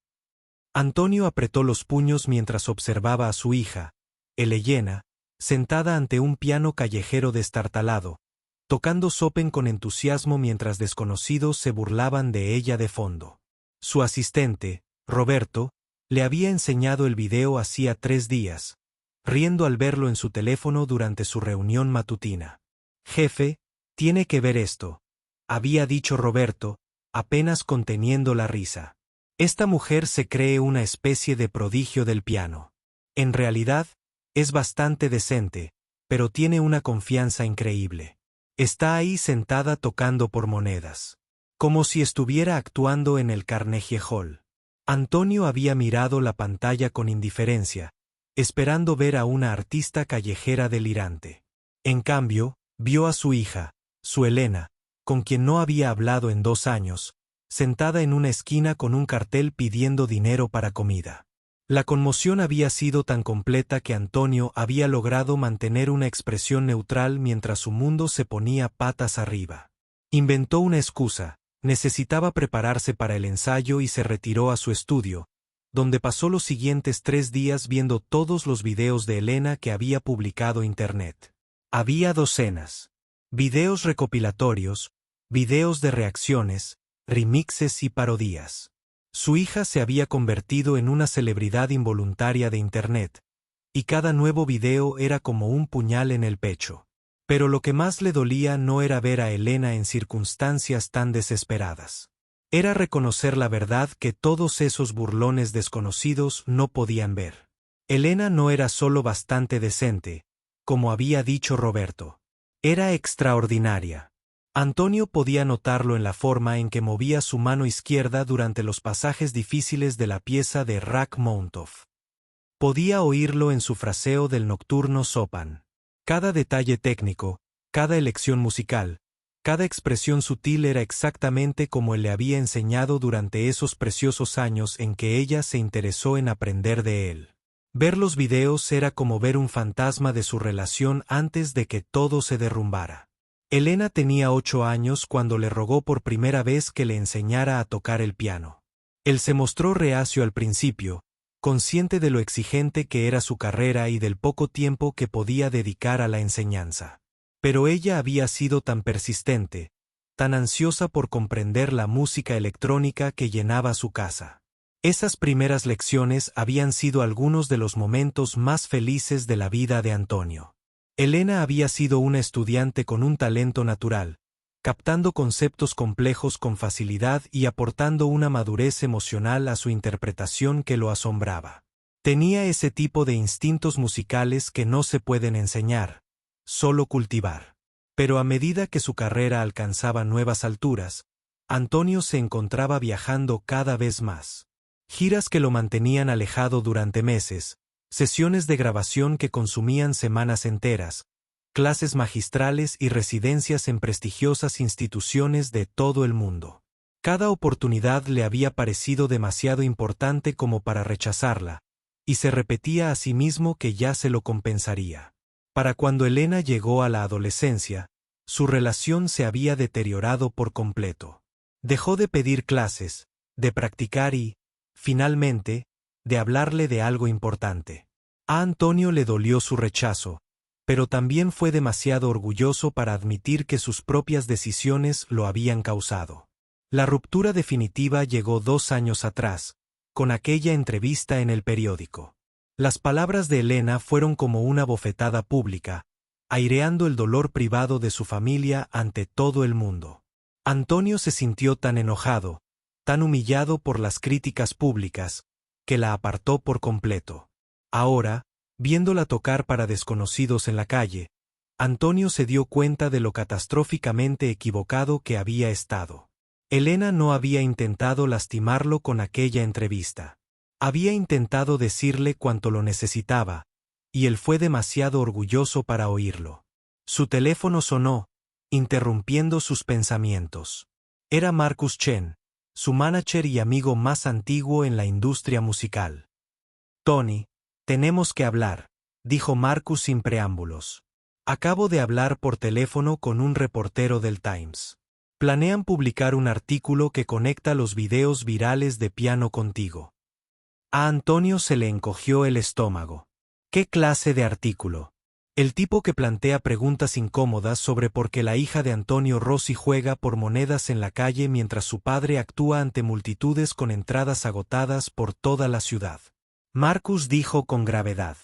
Speaker 1: Antonio apretó los puños mientras observaba a su hija, Elena, sentada ante un piano callejero destartalado, tocando Chopin con entusiasmo mientras desconocidos se burlaban de ella de fondo. Su asistente, Roberto, le había enseñado el video hacía 3 días, riendo al verlo en su teléfono durante su reunión matutina. Jefe, tiene que ver esto, había dicho Roberto, apenas conteniendo la risa. Esta mujer se cree una especie de prodigio del piano. En realidad, es bastante decente, pero tiene una confianza increíble. Está ahí sentada tocando por monedas. Como si estuviera actuando en el Carnegie Hall. Antonio había mirado la pantalla con indiferencia, esperando ver a una artista callejera delirante. En cambio, vio a su hija, su Elena, con quien no había hablado en 2 años, sentada en una esquina con un cartel pidiendo dinero para comida. La conmoción había sido tan completa que Antonio había logrado mantener una expresión neutral mientras su mundo se ponía patas arriba. Inventó una excusa, necesitaba prepararse para el ensayo y se retiró a su estudio, donde pasó los siguientes 3 días viendo todos los videos de Elena que había publicado Internet. Había docenas. Videos recopilatorios, videos de reacciones, remixes y parodias. Su hija se había convertido en una celebridad involuntaria de Internet, y cada nuevo video era como un puñal en el pecho. Pero lo que más le dolía no era ver a Elena en circunstancias tan desesperadas. Era reconocer la verdad que todos esos burlones desconocidos no podían ver. Elena no era solo bastante decente, como había dicho Roberto. Era extraordinaria. Antonio podía notarlo en la forma en que movía su mano izquierda durante los pasajes difíciles de la pieza de Rachmaninoff. Podía oírlo en su fraseo del nocturno Chopin. Cada detalle técnico, cada elección musical, cada expresión sutil era exactamente como él le había enseñado durante esos preciosos años en que ella se interesó en aprender de él. Ver los videos era como ver un fantasma de su relación antes de que todo se derrumbara. Elena tenía 8 años cuando le rogó por primera vez que le enseñara a tocar el piano. Él se mostró reacio al principio, consciente de lo exigente que era su carrera y del poco tiempo que podía dedicar a la enseñanza. Pero ella había sido tan persistente, tan ansiosa por comprender la música electrónica que llenaba su casa. Esas primeras lecciones habían sido algunos de los momentos más felices de la vida de Antonio. Elena había sido una estudiante con un talento natural, captando conceptos complejos con facilidad y aportando una madurez emocional a su interpretación que lo asombraba. Tenía ese tipo de instintos musicales que no se pueden enseñar, solo cultivar. Pero a medida que su carrera alcanzaba nuevas alturas, Antonio se encontraba viajando cada vez más. Giras que lo mantenían alejado durante meses, sesiones de grabación que consumían semanas enteras, clases magistrales y residencias en prestigiosas instituciones de todo el mundo. Cada oportunidad le había parecido demasiado importante como para rechazarla, y se repetía a sí mismo que ya se lo compensaría. Para cuando Elena llegó a la adolescencia, su relación se había deteriorado por completo. Dejó de pedir clases, de practicar y, finalmente, de hablarle de algo importante. A Antonio le dolió su rechazo, pero también fue demasiado orgulloso para admitir que sus propias decisiones lo habían causado. La ruptura definitiva llegó 2 años atrás, con aquella entrevista en el periódico. Las palabras de Elena fueron como una bofetada pública, aireando el dolor privado de su familia ante todo el mundo. Antonio se sintió tan enojado, tan humillado por las críticas públicas, que la apartó por completo. Ahora, viéndola tocar para desconocidos en la calle, Antonio se dio cuenta de lo catastróficamente equivocado que había estado. Elena no había intentado lastimarlo con aquella entrevista. Había intentado decirle cuánto lo necesitaba, y él fue demasiado orgulloso para oírlo. Su teléfono sonó, interrumpiendo sus pensamientos. Era Marcus Chen, su manager y amigo más antiguo en la industria musical. «Tony, tenemos que hablar», dijo Marcus sin preámbulos. «Acabo de hablar por teléfono con un reportero del Times. Planean publicar un artículo que conecta los videos virales de piano contigo». A Antonio se le encogió el estómago. ¿Qué clase de artículo? El tipo que plantea preguntas incómodas sobre por qué la hija de Antonio Rossi juega por monedas en la calle mientras su padre actúa ante multitudes con entradas agotadas por toda la ciudad. Marcus dijo con gravedad.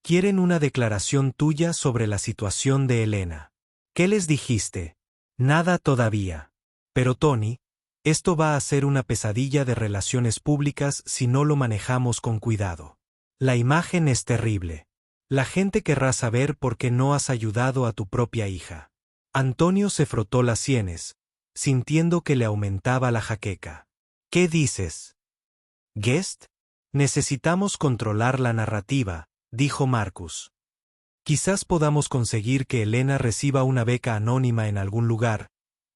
Speaker 1: Quieren una declaración tuya sobre la situación de Elena. ¿Qué les dijiste? Nada todavía. Pero Tony, esto va a ser una pesadilla de relaciones públicas si no lo manejamos con cuidado. La imagen es terrible. La gente querrá saber por qué no has ayudado a tu propia hija. Antonio se frotó las sienes, sintiendo que le aumentaba la jaqueca. ¿Qué dices? ¿Guest? Necesitamos controlar la narrativa, dijo Marcus. Quizás podamos conseguir que Elena reciba una beca anónima en algún lugar,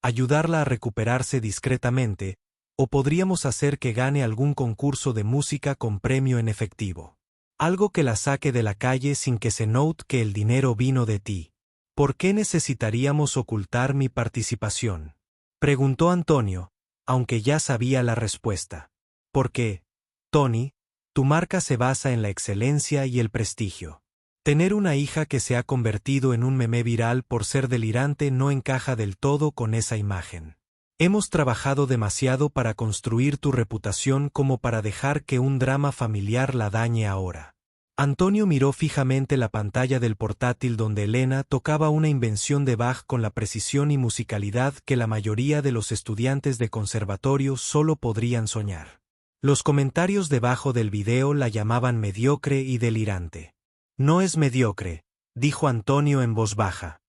Speaker 1: ayudarla a recuperarse discretamente, o podríamos hacer que gane algún concurso de música con premio en efectivo. Algo que la saque de la calle sin que se note que el dinero vino de ti. ¿Por qué necesitaríamos ocultar mi participación? Preguntó Antonio, aunque ya sabía la respuesta. Porque, Tony, tu marca se basa en la excelencia y el prestigio. Tener una hija que se ha convertido en un meme viral por ser delirante no encaja del todo con esa imagen. Hemos trabajado demasiado para construir tu reputación como para dejar que un drama familiar la dañe ahora. Antonio miró fijamente la pantalla del portátil donde Elena tocaba una invención de Bach con la precisión y musicalidad que la mayoría de los estudiantes de conservatorio solo podrían soñar. Los comentarios debajo del video la llamaban mediocre y delirante. No es mediocre, dijo Antonio en voz baja.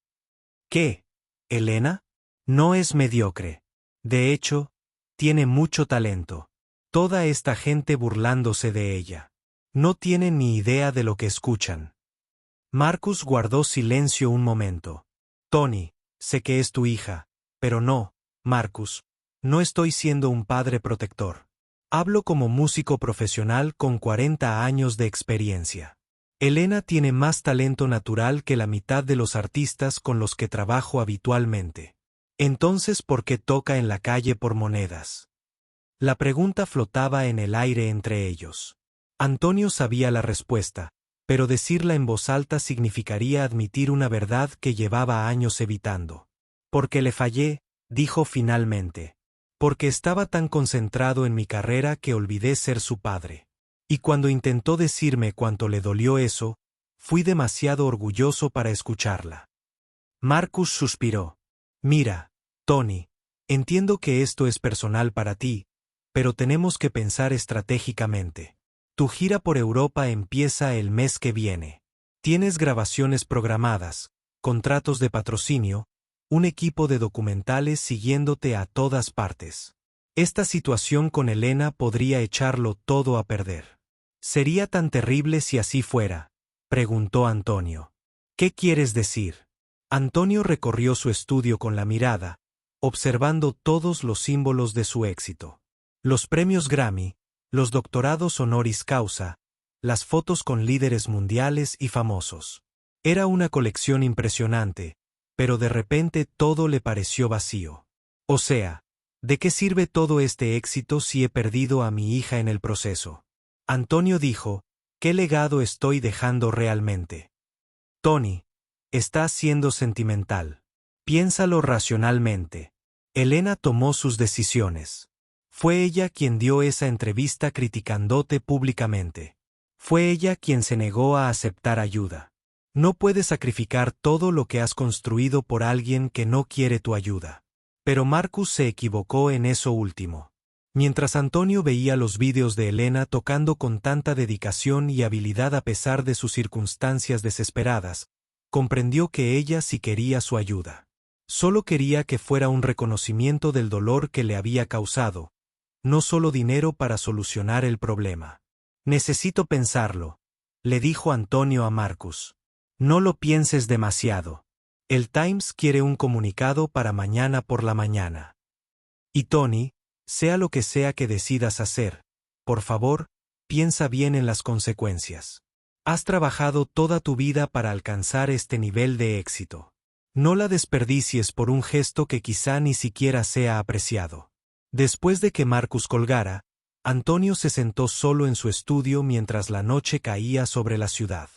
Speaker 1: ¿Qué, Elena? No es mediocre. De hecho, tiene mucho talento. Toda esta gente burlándose de ella. No tienen ni idea de lo que escuchan. Marcus guardó silencio un momento. Tony, sé que es tu hija, pero no, Marcus, no estoy siendo un padre protector. Hablo como músico profesional con 40 años de experiencia. Elena tiene más talento natural que la mitad de los artistas con los que trabajo habitualmente. Entonces, ¿por qué toca en la calle por monedas? La pregunta flotaba en el aire entre ellos. Antonio sabía la respuesta, pero decirla en voz alta significaría admitir una verdad que llevaba años evitando. Porque le fallé, dijo finalmente. Porque estaba tan concentrado en mi carrera que olvidé ser su padre. Y cuando intentó decirme cuánto le dolió eso, fui demasiado orgulloso para escucharla. Marcus suspiró. Mira, Tony, entiendo que esto es personal para ti, pero tenemos que pensar estratégicamente. Tu gira por Europa empieza el mes que viene. Tienes grabaciones programadas, contratos de patrocinio, un equipo de documentales siguiéndote a todas partes. Esta situación con Elena podría echarlo todo a perder. ¿Sería tan terrible si así fuera?, preguntó Antonio. ¿Qué quieres decir? Antonio recorrió su estudio con la mirada, observando todos los símbolos de su éxito. Los premios Grammy, los doctorados honoris causa, las fotos con líderes mundiales y famosos. Era una colección impresionante, pero de repente todo le pareció vacío. O sea, ¿de qué sirve todo este éxito si he perdido a mi hija en el proceso? Antonio dijo, ¿qué legado estoy dejando realmente? Tony, estás siendo sentimental. Piénsalo racionalmente. Elena tomó sus decisiones. Fue ella quien dio esa entrevista criticándote públicamente. Fue ella quien se negó a aceptar ayuda. No puedes sacrificar todo lo que has construido por alguien que no quiere tu ayuda. Pero Marcus se equivocó en eso último. Mientras Antonio veía los vídeos de Elena tocando con tanta dedicación y habilidad a pesar de sus circunstancias desesperadas, comprendió que ella sí quería su ayuda. Solo quería que fuera un reconocimiento del dolor que le había causado, no solo dinero para solucionar el problema. Necesito pensarlo, le dijo Antonio a Marcus. No lo pienses demasiado. El Times quiere un comunicado para mañana por la mañana. Y Tony, sea lo que sea que decidas hacer, por favor, piensa bien en las consecuencias. Has trabajado toda tu vida para alcanzar este nivel de éxito. No la desperdicies por un gesto que quizá ni siquiera sea apreciado. Después de que Marcus colgara, Antonio se sentó solo en su estudio mientras la noche caía sobre la ciudad.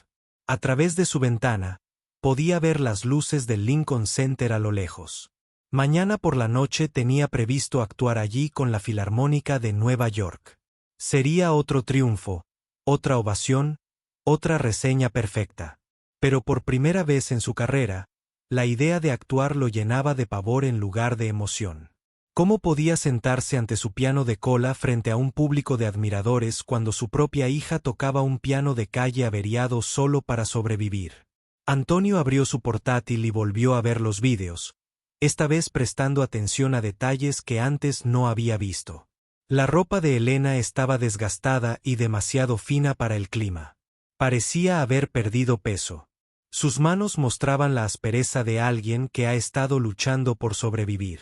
Speaker 1: A través de su ventana, podía ver las luces del Lincoln Center a lo lejos. Mañana por la noche tenía previsto actuar allí con la Filarmónica de Nueva York. Sería otro triunfo, otra ovación, otra reseña perfecta. Pero por primera vez en su carrera, la idea de actuar lo llenaba de pavor en lugar de emoción. ¿Cómo podía sentarse ante su piano de cola frente a un público de admiradores cuando su propia hija tocaba un piano de calle averiado solo para sobrevivir? Antonio abrió su portátil y volvió a ver los vídeos, esta vez prestando atención a detalles que antes no había visto. La ropa de Elena estaba desgastada y demasiado fina para el clima. Parecía haber perdido peso. Sus manos mostraban la aspereza de alguien que ha estado luchando por sobrevivir.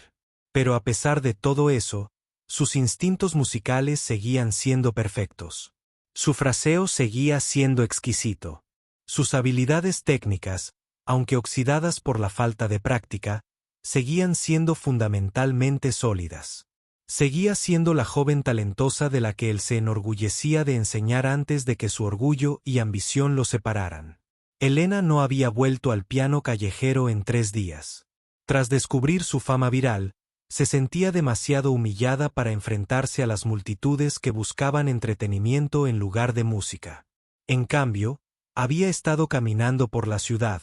Speaker 1: Pero a pesar de todo eso, sus instintos musicales seguían siendo perfectos. Su fraseo seguía siendo exquisito. Sus habilidades técnicas, aunque oxidadas por la falta de práctica, seguían siendo fundamentalmente sólidas. Seguía siendo la joven talentosa de la que él se enorgullecía de enseñar antes de que su orgullo y ambición lo separaran. Elena no había vuelto al piano callejero en 3 días. Tras descubrir su fama viral, se sentía demasiado humillada para enfrentarse a las multitudes que buscaban entretenimiento en lugar de música. En cambio, había estado caminando por la ciudad,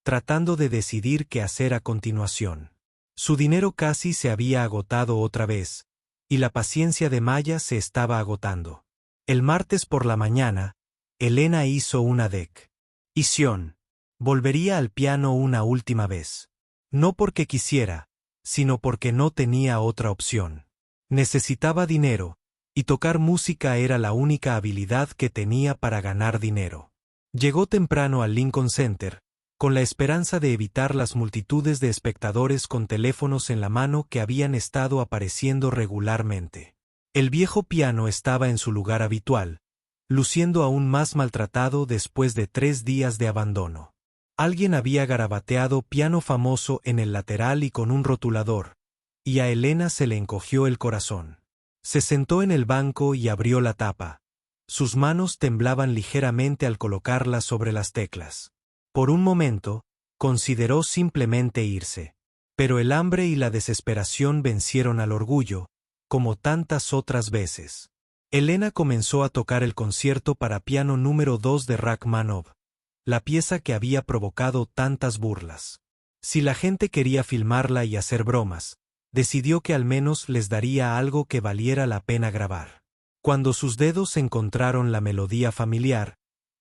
Speaker 1: tratando de decidir qué hacer a continuación. Su dinero casi se había agotado otra vez, y la paciencia de Maya se estaba agotando. El martes por la mañana, Elena hizo una decisión. Volvería al piano una última vez. No porque quisiera, sino porque no tenía otra opción. Necesitaba dinero, y tocar música era la única habilidad que tenía para ganar dinero. Llegó temprano al Lincoln Center, con la esperanza de evitar las multitudes de espectadores con teléfonos en la mano que habían estado apareciendo regularmente. El viejo piano estaba en su lugar habitual, luciendo aún más maltratado después de 3 días de abandono. Alguien había garabateado piano famoso en el lateral y con un rotulador, y a Elena se le encogió el corazón. Se sentó en el banco y abrió la tapa. Sus manos temblaban ligeramente al colocarlas sobre las teclas. Por un momento, consideró simplemente irse. Pero el hambre y la desesperación vencieron al orgullo, como tantas otras veces. Elena comenzó a tocar el concierto para piano número 2 de Rachmaninoff, la pieza que había provocado tantas burlas. Si la gente quería filmarla y hacer bromas, decidió que al menos les daría algo que valiera la pena grabar. Cuando sus dedos encontraron la melodía familiar,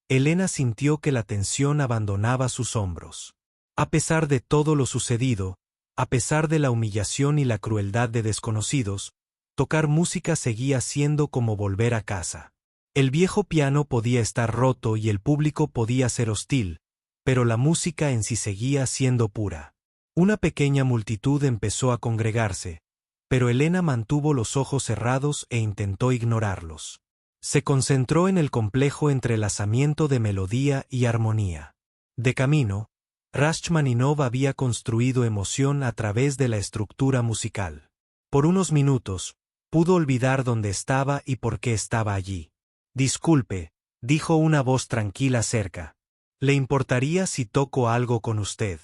Speaker 1: Elena sintió que la tensión abandonaba sus hombros. A pesar de todo lo sucedido, A pesar de la humillación y la crueldad de desconocidos, tocar música seguía siendo como volver a casa. El viejo piano podía estar roto y el público podía ser hostil, pero la música en sí seguía siendo pura. Una pequeña multitud empezó a congregarse, pero Elena mantuvo los ojos cerrados e intentó ignorarlos. Se concentró en el complejo entrelazamiento de melodía y armonía. De camino, Rachmaninoff había construido emoción a través de la estructura musical. Por unos minutos, pudo olvidar dónde estaba y por qué estaba allí. «Disculpe», dijo una voz tranquila cerca. «¿Le importaría si toco algo con usted?»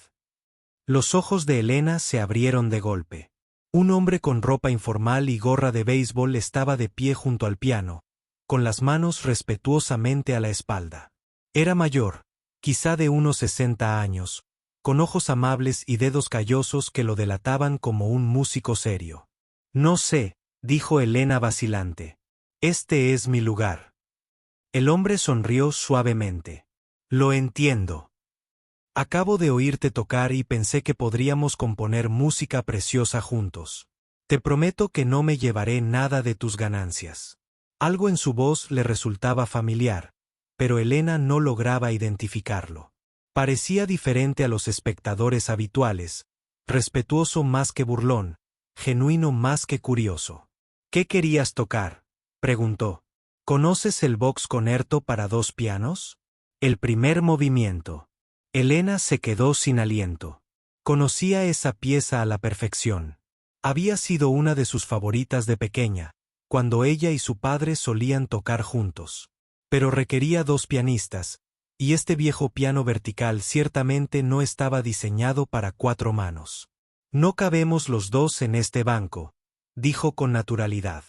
Speaker 1: Los ojos de Elena se abrieron de golpe. Un hombre con ropa informal y gorra de béisbol estaba de pie junto al piano, con las manos respetuosamente a la espalda. Era mayor, quizá de unos 60 años, con ojos amables y dedos callosos que lo delataban como un músico serio. «No sé», dijo Elena vacilante. «Este es mi lugar». El hombre sonrió suavemente. «Lo entiendo. Acabo de oírte tocar y pensé que podríamos componer música preciosa juntos. Te prometo que no me llevaré nada de tus ganancias». Algo en su voz le resultaba familiar, pero Elena no lograba identificarlo. Parecía diferente a los espectadores habituales, respetuoso más que burlón, genuino más que curioso. «¿Qué querías tocar?», preguntó. «¿Conoces el Vox Concerto para dos pianos?» El primer movimiento. Elena se quedó sin aliento. Conocía esa pieza a la perfección. Había sido una de sus favoritas de pequeña, cuando ella y su padre solían tocar juntos. Pero requería dos pianistas, y este viejo piano vertical ciertamente no estaba diseñado para 4 manos. «No cabemos los dos en este banco», dijo con naturalidad.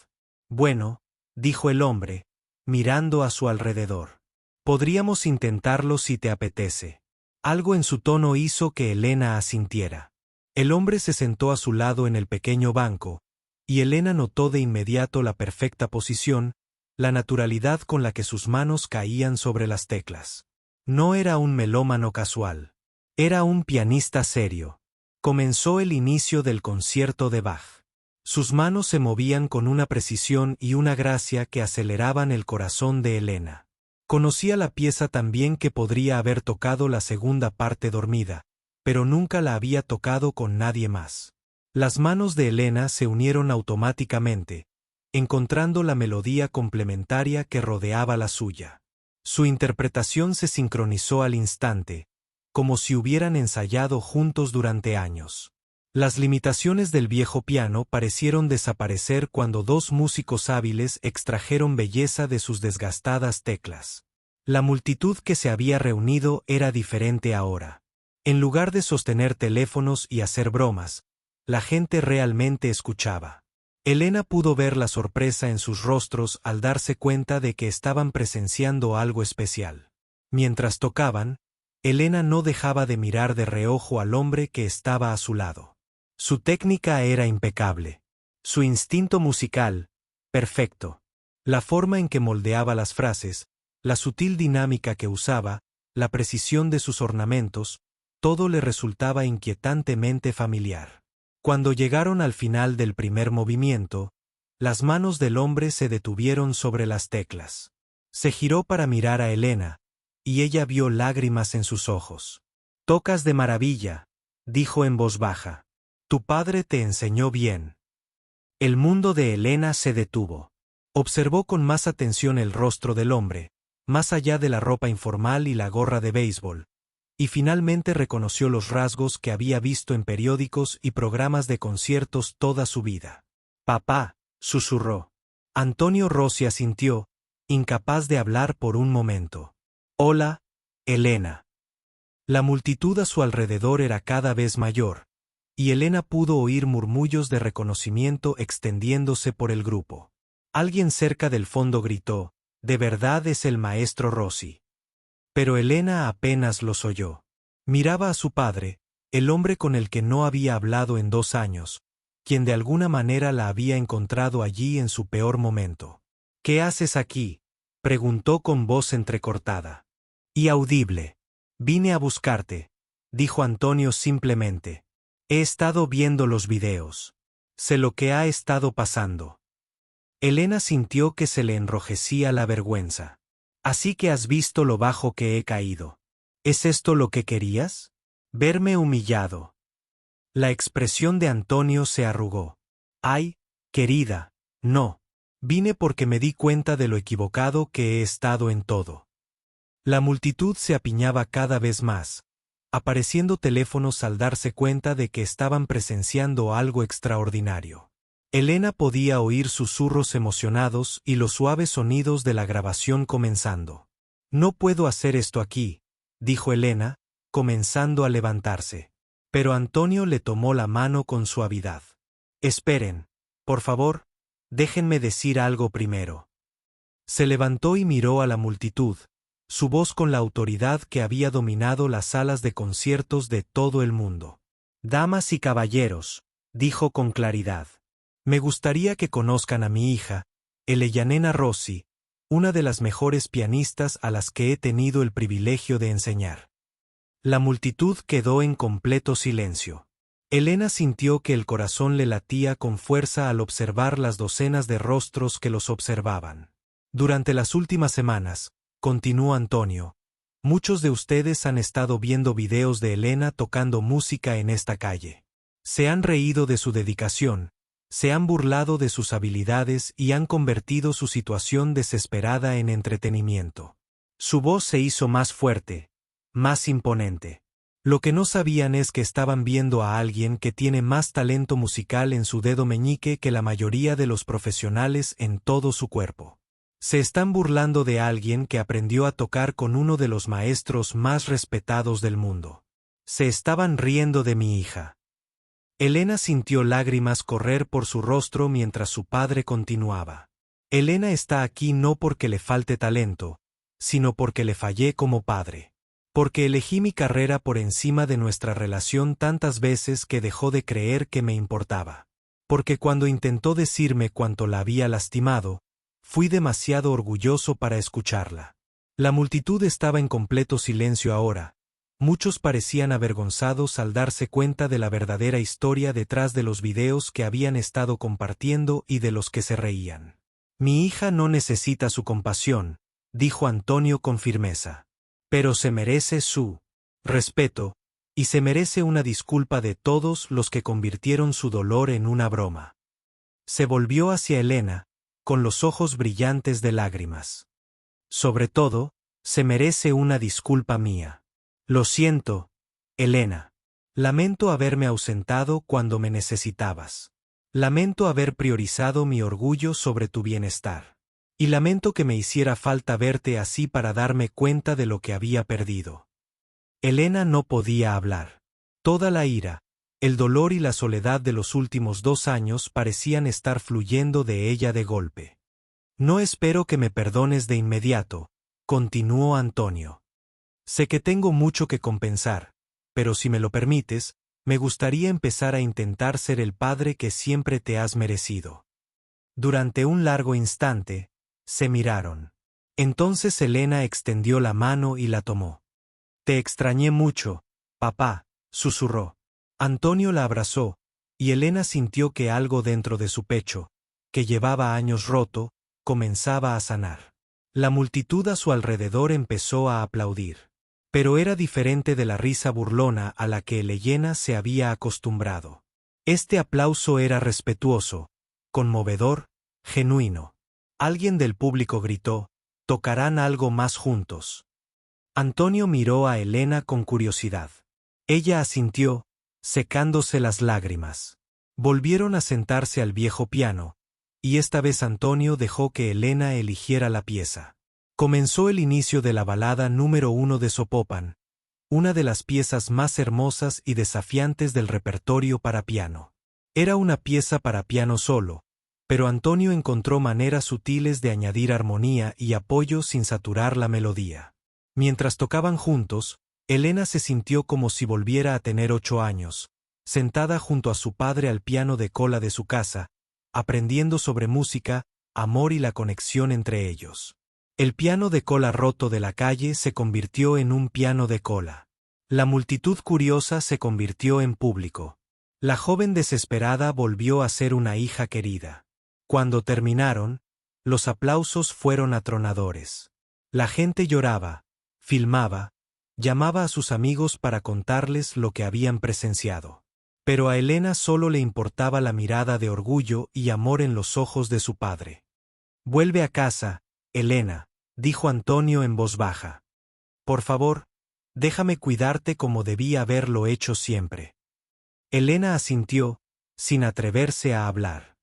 Speaker 1: «Bueno», dijo el hombre, mirando a su alrededor. «Podríamos intentarlo si te apetece». Algo en su tono hizo que Elena asintiera. El hombre se sentó a su lado en el pequeño banco, y Elena notó de inmediato la perfecta posición, la naturalidad con la que sus manos caían sobre las teclas. No era un melómano casual. Era un pianista serio. Comenzó el inicio del concierto de Bach. Sus manos se movían con una precisión y una gracia que aceleraban el corazón de Elena. Conocía la pieza tan bien que podría haber tocado la segunda parte dormida, pero nunca la había tocado con nadie más. Las manos de Elena se unieron automáticamente, encontrando la melodía complementaria que rodeaba la suya. Su interpretación se sincronizó al instante, como si hubieran ensayado juntos durante años. Las limitaciones del viejo piano parecieron desaparecer cuando dos músicos hábiles extrajeron belleza de sus desgastadas teclas. La multitud que se había reunido era diferente ahora. En lugar de sostener teléfonos y hacer bromas, la gente realmente escuchaba. Elena pudo ver la sorpresa en sus rostros al darse cuenta de que estaban presenciando algo especial. Mientras tocaban, Elena no dejaba de mirar de reojo al hombre que estaba a su lado. Su técnica era impecable. Su instinto musical, perfecto. La forma en que moldeaba las frases, la sutil dinámica que usaba, la precisión de sus ornamentos, todo le resultaba inquietantemente familiar. Cuando llegaron al final del primer movimiento, las manos del hombre se detuvieron sobre las teclas. Se giró para mirar a Elena, y ella vio lágrimas en sus ojos. «Tocas de maravilla», dijo en voz baja. «Tu padre te enseñó bien». El mundo de Elena se detuvo. Observó con más atención el rostro del hombre, más allá de la ropa informal y la gorra de béisbol, y finalmente reconoció los rasgos que había visto en periódicos y programas de conciertos toda su vida. «Papá», susurró. Antonio Rossi asintió, incapaz de hablar por un momento. «Hola, Elena». La multitud a su alrededor era cada vez mayor, y Elena pudo oír murmullos de reconocimiento extendiéndose por el grupo. Alguien cerca del fondo gritó: «De verdad es el maestro Rossi». Pero Elena apenas los oyó. Miraba a su padre, el hombre con el que no había hablado en 2 años, quien de alguna manera la había encontrado allí en su peor momento. «¿Qué haces aquí?», preguntó con voz entrecortada y audible. «Vine a buscarte», dijo Antonio simplemente. He estado viendo los videos. Sé lo que ha estado pasando. Elena sintió que se le enrojecía la vergüenza. Así que has visto lo bajo que he caído. ¿Es esto lo que querías? Verme humillado. La expresión de Antonio se arrugó. Ay, querida, no. Vine porque me di cuenta de lo equivocado que he estado en todo. La multitud se apiñaba cada vez más, apareciendo teléfonos al darse cuenta de que estaban presenciando algo extraordinario. Elena podía oír susurros emocionados y los suaves sonidos de la grabación comenzando. No puedo hacer esto aquí, dijo Elena, comenzando a levantarse. Pero Antonio le tomó la mano con suavidad. Esperen, por favor, déjenme decir algo primero. Se levantó y miró a la multitud, su voz con la autoridad que había dominado las salas de conciertos de todo el mundo. Damas y caballeros, dijo con claridad. Me gustaría que conozcan a mi hija, Eleyanena Rossi, una de las mejores pianistas a las que he tenido el privilegio de enseñar. La multitud quedó en completo silencio. Elena sintió que el corazón le latía con fuerza al observar las docenas de rostros que los observaban. Durante las últimas semanas, continuó Antonio, muchos de ustedes han estado viendo videos de Elena tocando música en esta calle. Se han reído de su dedicación, se han burlado de sus habilidades y han convertido su situación desesperada en entretenimiento. Su voz se hizo más fuerte, más imponente. Lo que no sabían es que estaban viendo a alguien que tiene más talento musical en su dedo meñique que la mayoría de los profesionales en todo su cuerpo. Se están burlando de alguien que aprendió a tocar con uno de los maestros más respetados del mundo. Se estaban riendo de mi hija. Elena sintió lágrimas correr por su rostro mientras su padre continuaba. Elena está aquí no porque le falte talento, sino porque le fallé como padre. Porque elegí mi carrera por encima de nuestra relación tantas veces que dejó de creer que me importaba. Porque cuando intentó decirme cuánto la había lastimado, fui demasiado orgulloso para escucharla. La multitud estaba en completo silencio ahora. Muchos parecían avergonzados al darse cuenta de la verdadera historia detrás de los videos que habían estado compartiendo y de los que se reían. Mi hija no necesita su compasión, dijo Antonio con firmeza. Pero se merece su respeto, y se merece una disculpa de todos los que convirtieron su dolor en una broma. Se volvió hacia Elena, con los ojos brillantes de lágrimas. Sobre todo, se merece una disculpa mía. Lo siento, Elena. Lamento haberme ausentado cuando me necesitabas. Lamento haber priorizado mi orgullo sobre tu bienestar. Y lamento que me hiciera falta verte así para darme cuenta de lo que había perdido. Elena no podía hablar. Toda la ira, el dolor y la soledad de los últimos 2 años parecían estar fluyendo de ella de golpe. No espero que me perdones de inmediato, continuó Antonio. Sé que tengo mucho que compensar, pero si me lo permites, me gustaría empezar a intentar ser el padre que siempre te has merecido. Durante un largo instante, se miraron. Entonces Elena extendió la mano y la tomó. Te extrañé mucho, papá, susurró. Antonio la abrazó, y Elena sintió que algo dentro de su pecho, que llevaba años roto, comenzaba a sanar. La multitud a su alrededor empezó a aplaudir. Pero era diferente de la risa burlona a la que Elena se había acostumbrado. Este aplauso era respetuoso, conmovedor, genuino. Alguien del público gritó, «¿Tocarán algo más juntos?» Antonio miró a Elena con curiosidad. Ella asintió, secándose las lágrimas. Volvieron a sentarse al viejo piano, y esta vez Antonio dejó que Elena eligiera la pieza. Comenzó el inicio de la balada número 1 de Zapopan, una de las piezas más hermosas y desafiantes del repertorio para piano. Era una pieza para piano solo, pero Antonio encontró maneras sutiles de añadir armonía y apoyo sin saturar la melodía. Mientras tocaban juntos, Elena se sintió como si volviera a tener 8 años, sentada junto a su padre al piano de cola de su casa, aprendiendo sobre música, amor y la conexión entre ellos. El piano de cola roto de la calle se convirtió en un piano de cola. La multitud curiosa se convirtió en público. La joven desesperada volvió a ser una hija querida. Cuando terminaron, los aplausos fueron atronadores. La gente lloraba, filmaba, llamaba a sus amigos para contarles lo que habían presenciado. Pero a Elena solo le importaba la mirada de orgullo y amor en los ojos de su padre. «Vuelve a casa, Elena», dijo Antonio en voz baja. «Por favor, déjame cuidarte como debí haberlo hecho siempre». Elena asintió, sin atreverse a hablar.